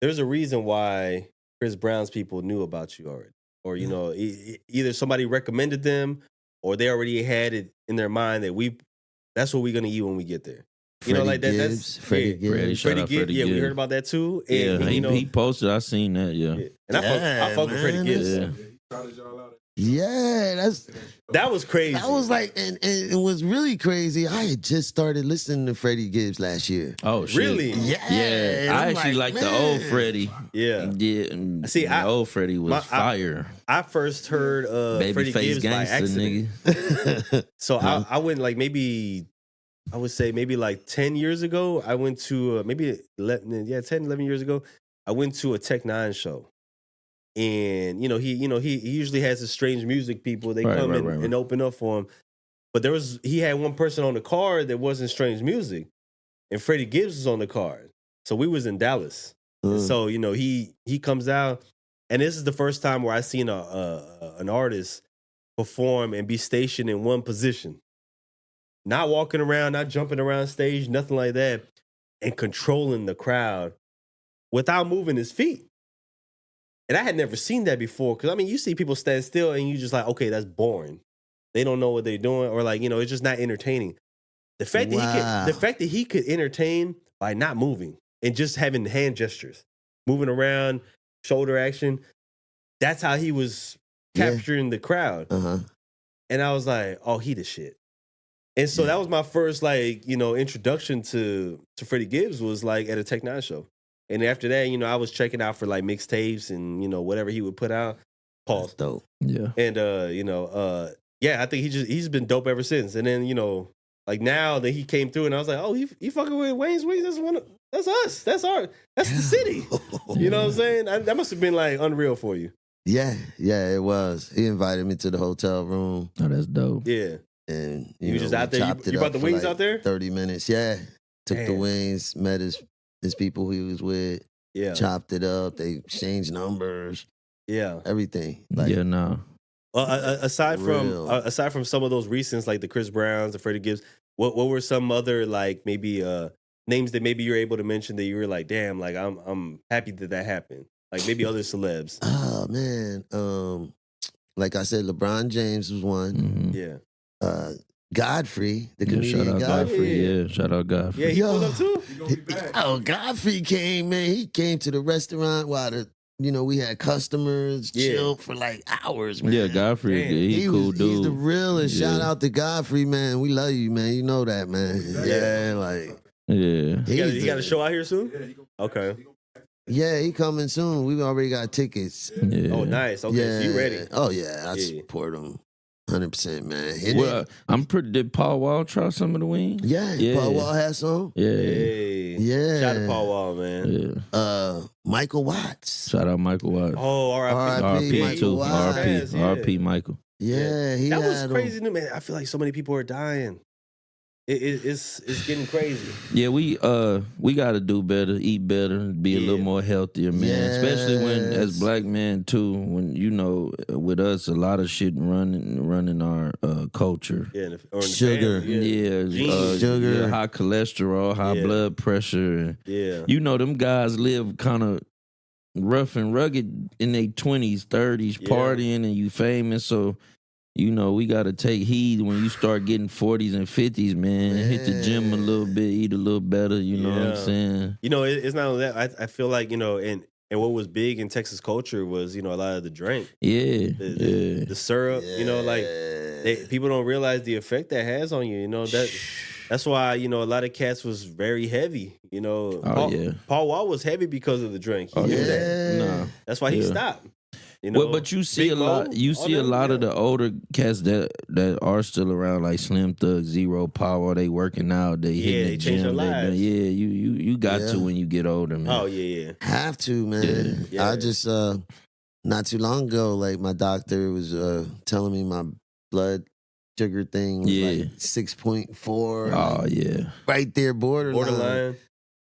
there's a reason why Chris Brown's people knew about you already, or you know, either somebody recommended them, or they already had it in their mind that that's what we're gonna eat when we get there. You know, Freddie like that. Gibbs, That's Freddie yeah. Gibbs. Freddie, shout Freddie out Gibbs. Freddie Yeah, we Gibbs. heard about that too. Yeah, And, he, you know, he posted. I seen that. Yeah. and I fuck with Freddie man, Gibbs. Yeah. Yeah, he shouted y'all out. Yeah, that's That was crazy. that was like, and it was really crazy. I had just started listening to Freddie Gibbs last year. Oh shit. Really? Yeah, Yeah. and I I'm actually like the man. old Freddie. Yeah. Yeah. And See, the old Freddie was fire. I first heard Freddie Babyface Gibbs by gangster, accident. nigga. So Huh? I went like maybe, I would say maybe like 10 years ago, I went to maybe 11, 10, 11 years ago, I went to a Tech Nine show. And, he usually has his strange music people. They Right, come right, and, right, right. and open up for him. But he had one person on the card that wasn't strange music. And Freddie Gibbs was on the card. So we was in Dallas. And so, he comes out. And this is the first time where I seen an artist perform and be stationed in one position. Not walking around, not jumping around stage, nothing like that. And controlling the crowd without moving his feet. And I had never seen that before. Because, you see people stand still and you just like, okay, that's boring. They don't know what they're doing. Or like, it's just not entertaining. The fact that he could entertain by not moving and just having hand gestures, moving around, shoulder action, that's how he was capturing the crowd. Uh-huh. And I was like, oh, he the shit. And so that was my first introduction to Freddie Gibbs was like at a Tech Nine show. And after that, I was checking out for like mixtapes and whatever he would put out. Pause. That's dope. Yeah. And I think he's been dope ever since. And then like now that he came through, and I was like, oh, he fucking with Wayne's Wings. That's us. That's the city. You know what I'm saying? That must have been like unreal for you. Yeah, it was. He invited me to the hotel room, Oh, that's dope. Yeah. and You know, just we out there? chopped it You brought up the for, wings like, out there? 30 minutes. Yeah, took the Damn. wings, met his people he was with, Yeah. chopped it up. They exchanged numbers, Yeah. everything. Like, Yeah, no. Well, aside Real. from some of those recents like the Chris Browns, the Freddie Gibbs, what were some other like maybe names that maybe you're able to mention that you were like, damn, like I'm happy that happened. Like maybe other celebs. oh man, like I said, LeBron James was one. Mhm. Yeah. Godfrey, the Yeah, comedian shout out Godfrey. Godfrey. yeah. Yeah, shout out Godfrey. Yeah, he Yo. pulled up too. He gonna be back. Oh, Godfrey came, man. He came to the restaurant while we had customers Yeah. chill for like hours, man. Yeah, Godfrey. Damn. He cool He's dude. the realest. Yeah. Shout out to Godfrey, man. We love you, man. You know that, man. Yeah, like Yeah. He got a show out here soon? Yeah, he gonna Okay. yeah, he coming soon. We already got tickets. Yeah. Oh, nice. Okay, yeah. so you ready. Oh yeah, I Yeah. support him 100%, man. And Well, did Paul Wall try some of the wings? yeah, Yeah. Paul Wall has some. Yeah. Hey. Yeah. Shout out to Paul Wall, man. Yeah. Michael Watts. Shout out Michael Watts. Oh, R.I.P. R.I.P. RP Michael too. Watts. RP. Yeah. RP Michael. Yeah, he That was had crazy, him. new man. I feel like so many people are dying. It's getting crazy. Yeah, we gotta do better, eat better, be a little Yeah. more healthier, man. Especially when as Yes. black men too, when with us a lot of shit running our culture. Yeah, or in the Sugar. family, Yeah, Genes. Sugar. yeah, high cholesterol, high Yeah. blood pressure. Yeah. Them guys live kind of rough and rugged in their 20s, 30s, Yeah. partying, and you famous. So, we got to take heed when you start getting 40s and 50s, man. Hit the gym a little bit, eat a little better, you know what I'm Yeah. saying? It's not only that. I feel like, and And what was big in Texas culture was, you know, a lot of the drink, Yeah, the syrup, you know, like people don't realize the effect that has on you. You know, that's why, you know, a lot of cats was very heavy. You know, Paul Wall was heavy because of the drink. He knew that. Nah. That's why he stopped. You know, Well, but you see Big a lot. Mo, You all see a them, lot of the older cats that are still around, like Slim Thug, Zero Power. They working out. They hitting they the change their gym. lives. You got to when you get older, man. Oh yeah. Have to, man. Yeah. I just not too long ago, like my doctor was telling me my blood sugar thing was like 6.4. Oh yeah. Right there, Borderline.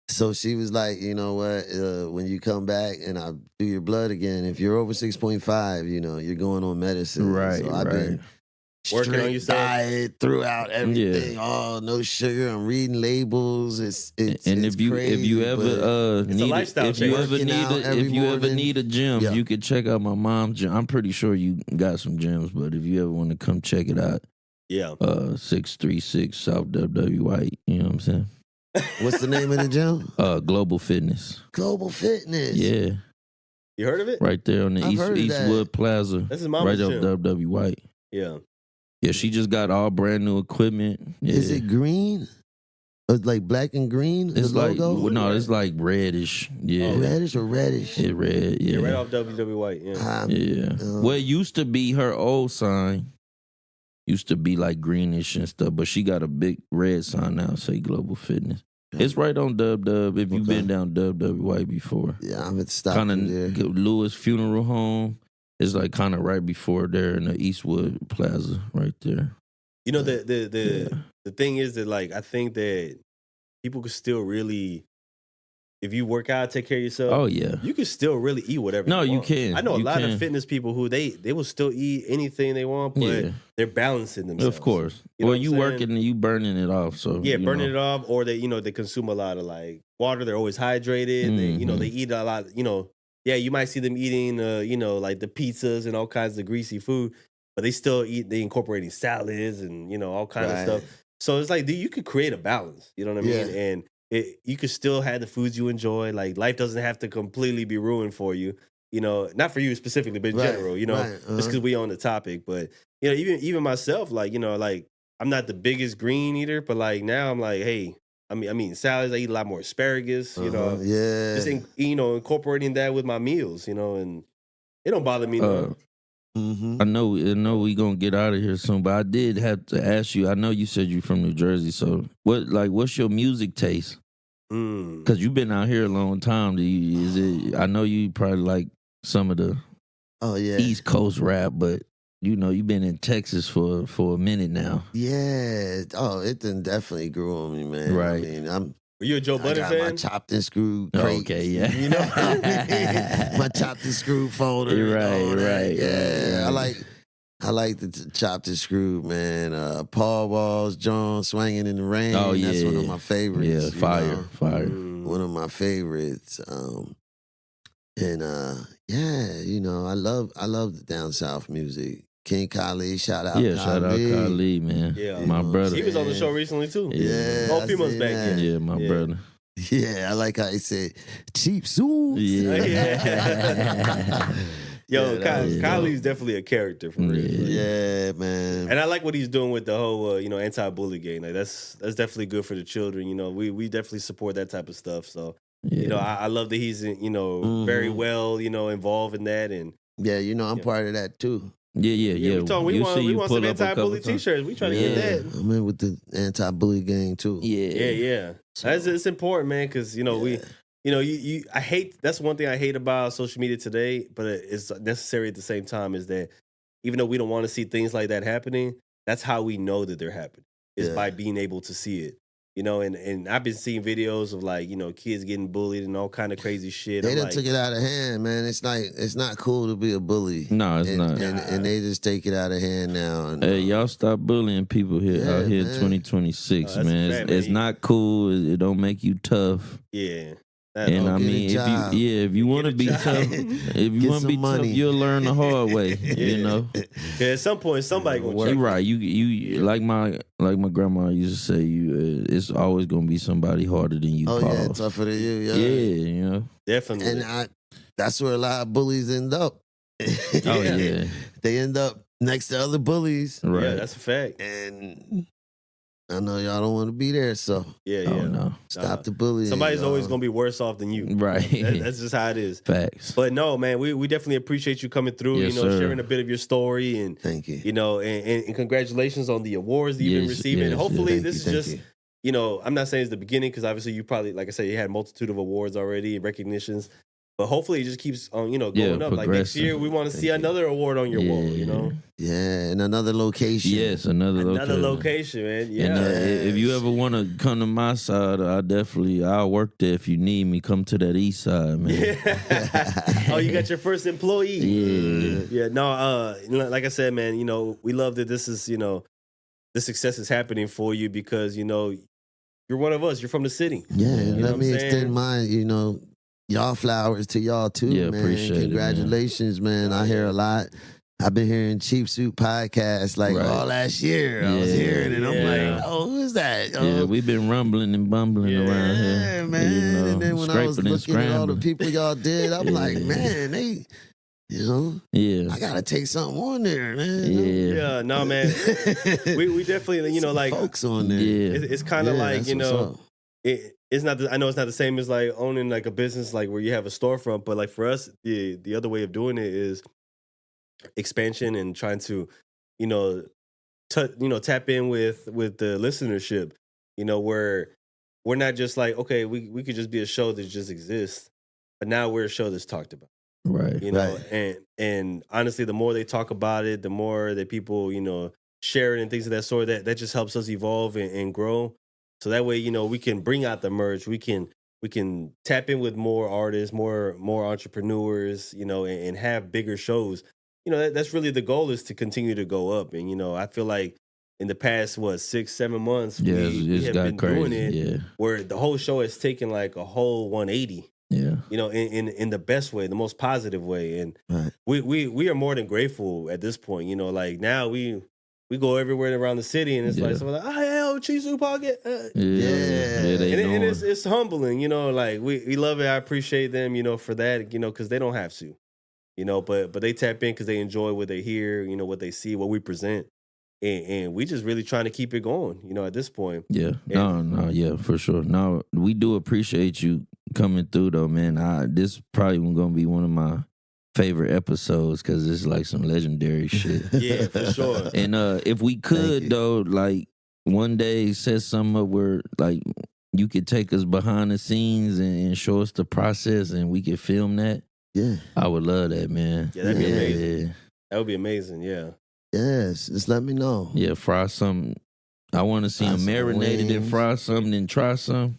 So she was like, you know what? When you come back and I do your blood again, if you're over 6.5, you know you're going on medicine. Right. So I've been Working on straight yourself. diet throughout everything. Oh, no sugar. I'm reading labels. It's And if you crazy, ever It's a need lifestyle if you change. ever Working out need every if you ever morning. need a gym, Yeah. you could check out my mom's gym. I'm pretty sure you got some gyms, but if you ever want to come check it out, Yeah. 636 South WW White. You know what I'm saying? what's the name of the gym? Global Fitness. Global Fitness. Yeah, You heard of it? right there on the I've heard of that. Eastwood Plaza, That's his right mama's off gym. WW White. Yeah. Yeah, she just got all brand new equipment. Yeah. Is it green? It's like black and green. It's the like logo. no, it's like reddish. Yeah, Reddish or reddish? it red. Yeah, Yeah, right off WW White. Yeah. yeah. Well, it used to be her old sign. Used to be like greenish and stuff, but she got a big red sign now, say Global Fitness. It's right on Dub. If you've been down WW White before, Yeah, I'm at stop kind there. of Lewis Funeral Home is like kind of right before there in the Eastwood Plaza, right there. You know, the thing is that, like, I think that people could still really, if you work out, take care of yourself. Oh yeah, You can still really eat whatever. No, you want. can. I know a You lot can. of fitness people who they will still eat anything they want, but yeah, they're balancing themselves. of course. You know Well, what you I'm saying? working and you burning it off, so Yeah, burning it off, or they consume a lot of like water. They're always hydrated. Mm-hmm. They eat a lot. Yeah, you might see them eating, like the pizzas and all kinds of greasy food, but they still eat. They incorporating salads and all kinds of stuff. So it's like, dude, you could create a balance. You know what I mean? Yeah. And you could still have the foods you enjoy. Like life doesn't have to completely be ruined for you. Not for you specifically, but in general. right, Just because we on the topic. But even myself, like like I'm not the biggest green eater, but like now I'm like, hey, I'm eating salads. I eat a lot more asparagus. Yeah. Just incorporating that with my meals. And it don't bother me. Mm-hmm. I know we gonna get out of here soon, but I did have to ask you. I know you said you're from New Jersey, so what's your music taste? Because you've been out here a long time. I know you probably like some of the East Coast rap, but you've been in Texas for a minute now. Yeah. Oh, it done definitely grew on me, man. Right. I mean, Were you a Joe I Budden got my fan? chopped and screwed Oh, crate. okay, yeah. You know what I mean? My chopped and screwed folder. and all Right, that. right, Yeah. right. I like the chopped and screwed, man. Paul Wall's John Swinging in the Rain. Oh, That's one of yeah. my favorites. Yeah, you fire. Mm. know? One of my favorites. I love the down south music. King Khalid, shout out Yeah, shout out Khalid, man. Yeah. My brother. He was on the show recently too. Yeah. Oh, a few months I back. seen that. Yeah, my Yeah. brother. Yeah, I like how he said cheap suits. Yeah. Yo, Yeah, that was Kylie's definitely a character for real. Yeah, man. And I like what he's doing with the whole, anti-bully game. Like that's definitely good for the children. We definitely support that type of stuff. So, I love that he's, very well, involved in that. And Yeah, I'm part of that too. Yeah. we want some anti-bully T-shirts. We trying to get that. I'm in with the anti-bully gang too. Yeah. It's important, man, because I hate. That's one thing I hate about social media today, but it's necessary at the same time. Is that even though we don't want to see things like that happening, that's how we know that they're happening. Is by being able to see it. And I've been seeing videos of like kids getting bullied and all kind of crazy shit. They I'm done like, took it out of hand, man. It's not cool to be a bully. No, it's not. And they just take it out of hand now. And, Hey, y'all stop bullying people out here in man. 2026, that's a man. fact, It's man. not cool. It don't make you tough. yeah. And I get a mean, job. if you want to a be job. tough, if you Get want to be some tough, money. you'll learn the hard way. Yeah. At some point, somebody gonna You check. right. You like my grandma used to say. It's always gonna be somebody harder than you. Oh Paul. yeah, tougher than you. Yeah, Yeah. Definitely. And that's where a lot of bullies end up. Oh yeah. They end up next to other bullies, Right. Yeah, that's a fact. and I know y'all don't want to be there, so Yeah, yeah. Oh no. stop the bullying. Somebody's always y'all. gonna be worse off than you. Right. That's just how it is. Facts. But no, man, we definitely appreciate you coming through. Yes, you know, sir. sharing a bit of your story and Thank you. you know, and congratulations on the awards that you've been Yes, receiving. yes, Hopefully, Thank this you, is thank just. you. You know, I'm not saying it's the beginning because obviously you probably, like I said, you had a multitude of awards already, recognitions. But hopefully it just keeps on, you know, going Yeah, up. Like next progressing. year, we want to see Thank you. another award on your wall, you know? Yeah, in another location. Yes, another Location, man. Yeah. And if you ever want to come to my side, I'll work there if you need me. Come to that east side, man. Oh, you got your first employee. Yeah. Yeah. No, like I said, man, you know, we love that this is, you know, the success is happening for you because, you know, you're one of us. You're from the city. Yeah, You know let what me I'm saying? extend my, y'all flowers to y'all too, Yeah, man. appreciate it, man. Congratulations, man. I hear a lot. I've been hearing Cheap Suit podcast like Right. all last year. I was Yeah, hearing it. I'm yeah. like, oh, who is that? Yeah, we've been rumbling and bumbling Yeah, around here. Yeah, man. You know, and then when I was scraping and looking at all the scrambling. people y'all did, I'm like, Yeah. man, they, Yeah. I gotta take something on there, man. Yeah. Yeah. No, man. We definitely, you know, Some like, folks on there. Yeah. it's kind of Yeah, like, that's you what's know, up. it's not. I know it's not the same as like owning like a business like where you have a storefront, but like for us, the other way of doing it is expansion and trying to, you know, tap in with the listenership. You know, where we're not just like okay, we could just be a show that just exists, but now we're a show that's talked about. Right. You know, Right. and honestly, the more they talk about it, the more that people you know share it and things of that sort. That just helps us evolve and grow. So that way, you know, we can bring out the merch. We can tap in with more artists, more entrepreneurs, you know, and have bigger shows. You know, that's really the goal is to continue to go up. And you know, I feel like in the past 6-7 months, Yeah, we it's have got been crazy. doing it Yeah. where the whole show has taken like a whole 180. Yeah. You know, in the best way, the most positive way, and Right. we are more than grateful at this point. You know, like now we go everywhere around the city, and it's like Yeah. someone like, oh, Chisu Pocket. Yeah. Yeah. They And knowing. it's humbling, you know. Like we love it. I appreciate them, you know, for that, you know, because they don't have to, you know, but they tap in because they enjoy what they hear, you know, what they see, what we present, and we just really trying to keep it going, you know, at this point. Yeah. No, yeah, for sure. No, we do appreciate you coming through though, man. This probably gonna be one of my favorite episodes because it's like some legendary shit. Yeah, for sure. And if we Thank could you. though, like one day set something up where like you could take us behind the scenes and show us the process and we could film that. Yeah. I would love that, man. Yeah, that'd be amazing. Yeah. That would be amazing. Yeah. Yes. Just let me know. Yeah, fry something. I want to see Fry them some marinated and wings. fry something and try some.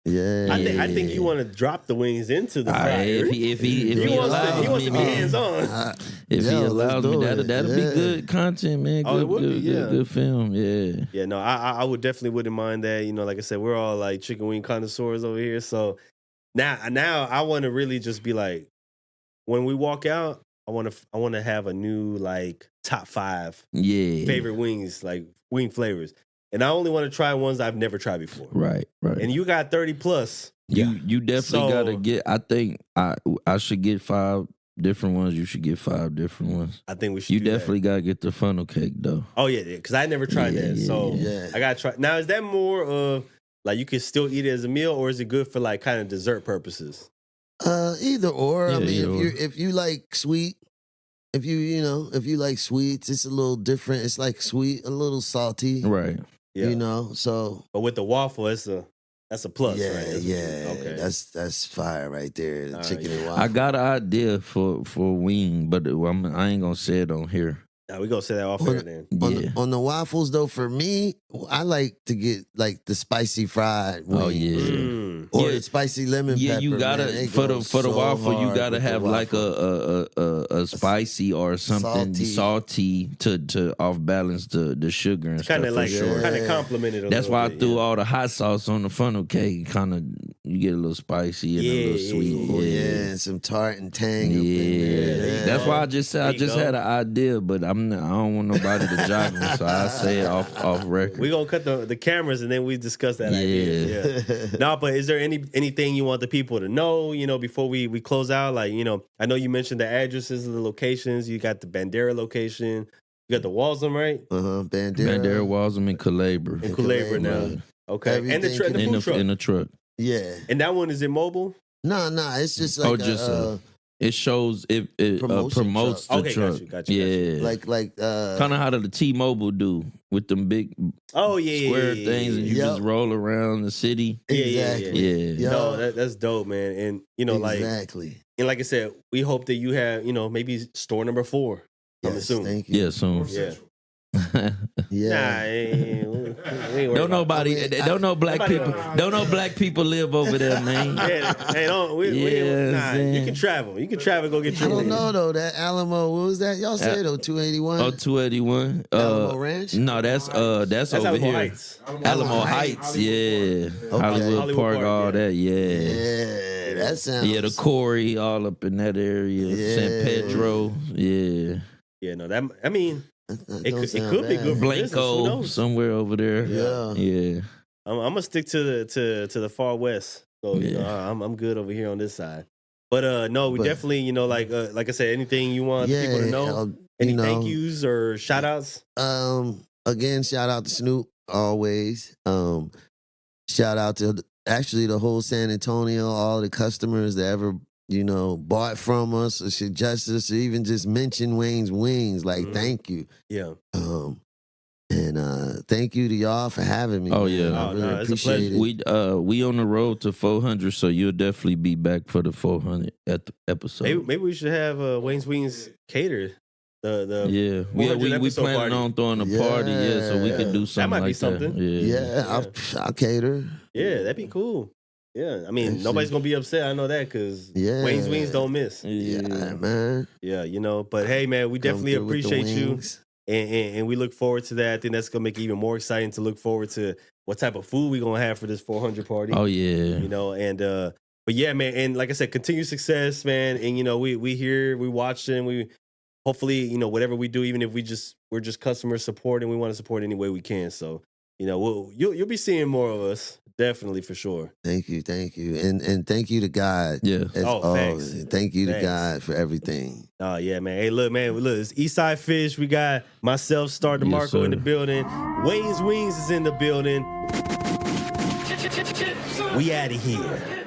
Yeah. I think you want to drop the wings into the All fryer. right, if he allows he wants to be me, hands on. if he Yo, let's allows me, do that'll it. be Yeah. good content, man. Good, Oh, it would be, yeah. good film. Yeah, Yeah, no, I would definitely wouldn't mind that. You know, like I said, we're all like chicken wing connoisseurs over here. So now I want to really just be like, when we walk out, I want to have a new like top 5 yeah. favorite wings, like wing flavors, and I only want to try ones I've never tried before. Right. And you got 30 plus. You definitely So- gotta get. I think I should get 5 different ones. You should get 5 different ones. I think we should. You do that. definitely gotta get the funnel cake though. Oh yeah, because I never tried Yeah, that. yeah, So yeah. I gotta try. Now is that more of like you can still eat it as a meal, or is it good for like kind of dessert purposes? Either or. I Yeah, mean, either if you like sweet, if you like sweets, it's a little different. It's like sweet, a little salty. Right. Yeah. You know, so But with the waffle, that's a plus, yeah, right? That's a- yeah. Okay. That's fire right there. The All chicken right. and waffle. I got an idea for a wing, but I ain't gonna say it on here. Now we gonna say that off Well, air then. Yeah. On the waffles though, for me, I like to get like the spicy fried wing. Oh yeah. Mm. Or Yeah. the spicy lemon Yeah, pepper. you gotta man, they for the go so waffle. You hard gotta with the have like waffle. a spicy or something salty to off balance the sugar and Kind stuff. of like for sure. kind of complimented. That's why I threw all the hot sauce on the funnel cake. Kind of you get a little spicy and a Yeah, little sweet. Oh, yeah, Yeah. and some tart and tang up in Yeah, there. that's why I just said I There you just go. had an idea, but I don't want nobody to jog me, so I say it off record. We gonna cut the cameras and then we discuss that idea. Yeah. No, but is there anything you want the people to know? You know, before we close out, like I know you mentioned the addresses of the locations. You got the Bandera location. You got the Walsum, right? Bandera. Walsum and Calabra. In Culebra now. Right. Okay, and the Everything food truck. In the truck. Yeah. And that one is it mobile? No, it's just like It shows it Promotion promotes truck. the Okay, truck. got you. Yeah, like kind of how the T-Mobile do with them big Oh yeah, square yeah, things, and you Yep. just roll around the city. exactly. Yeah. Yeah. No, that's dope, man. And exactly. like I said, we hope that you have maybe store number 4. I'm Yes, assuming. thank you. Yeah, soon. Yeah. Yeah. Nah, we ain't worried Don't about it. nobody, don't know black nobody- people, don't know black people live over there, man. Yeah, hey, don't. Yeah, Nah, you man. can travel. You can travel. Go get I your. don't know though. That Alamo, what was that? Y'all said 281. Oh, 281. Alamo Ranch? No, that's That's over Alamo here. Heights. Alamo Heights, yeah. Hollywood Hollywood Park, Park, all yeah. that, yeah. Yeah, that sounds. Yeah, the Corey, all up in that area. San Yeah. Pedro, yeah. Yeah, no, that. I mean, that it don't could sound be bad. good for business. Who Blanco, knows? somewhere over there. Yeah. Yeah. I'm gonna stick to the far west. So Yeah. I'm good over here on this side. But no, we But- definitely like I said, anything you want people to know, any thank yous or shout outs. Again, shout out to Snoop always. Shout out to actually the whole San Antonio, all the customers that ever bought from us or suggested us or even just mention Wayne's Wings. Like, Mhm. thank you. Yeah, And thank you to y'all for having me. Oh, man. yeah. I Oh, really no, it's a appreciate pleasure. it. We on the road to 400, so you'll definitely be back for the 400 episode. maybe we should have Wayne's Wings catered. The Yeah, 400 we episode planning party. on throwing a party, so we could do That something might be like something. that. Yeah. Yeah, I'll cater. Yeah, that'd be cool. Yeah, I mean, Actually- nobody's gonna be upset. I know that because Yeah. Wayne's Wings don't miss. Yeah, man. Yeah, But hey, man, we Come definitely through with the appreciate you, wings. and we look forward to that. I think that's gonna make it even more exciting to look forward to what type of food we gonna have for this 400 party. Oh yeah. And but yeah, man, and like I said, continued success, man. And we here, we watch and we hopefully whatever we do, even if we're just customer support and we want to support any way we can. So you'll be seeing more of us, definitely for sure. Thank you, and thank you to God. Yeah. as Oh, always. thanks. Thank you to Thanks. God for everything. Oh yeah, man. Hey, look, it's Eastside Fish. We got myself, Star DeMarco Yes, sir. in the building. Wayne's Wings is in the building. We out of here.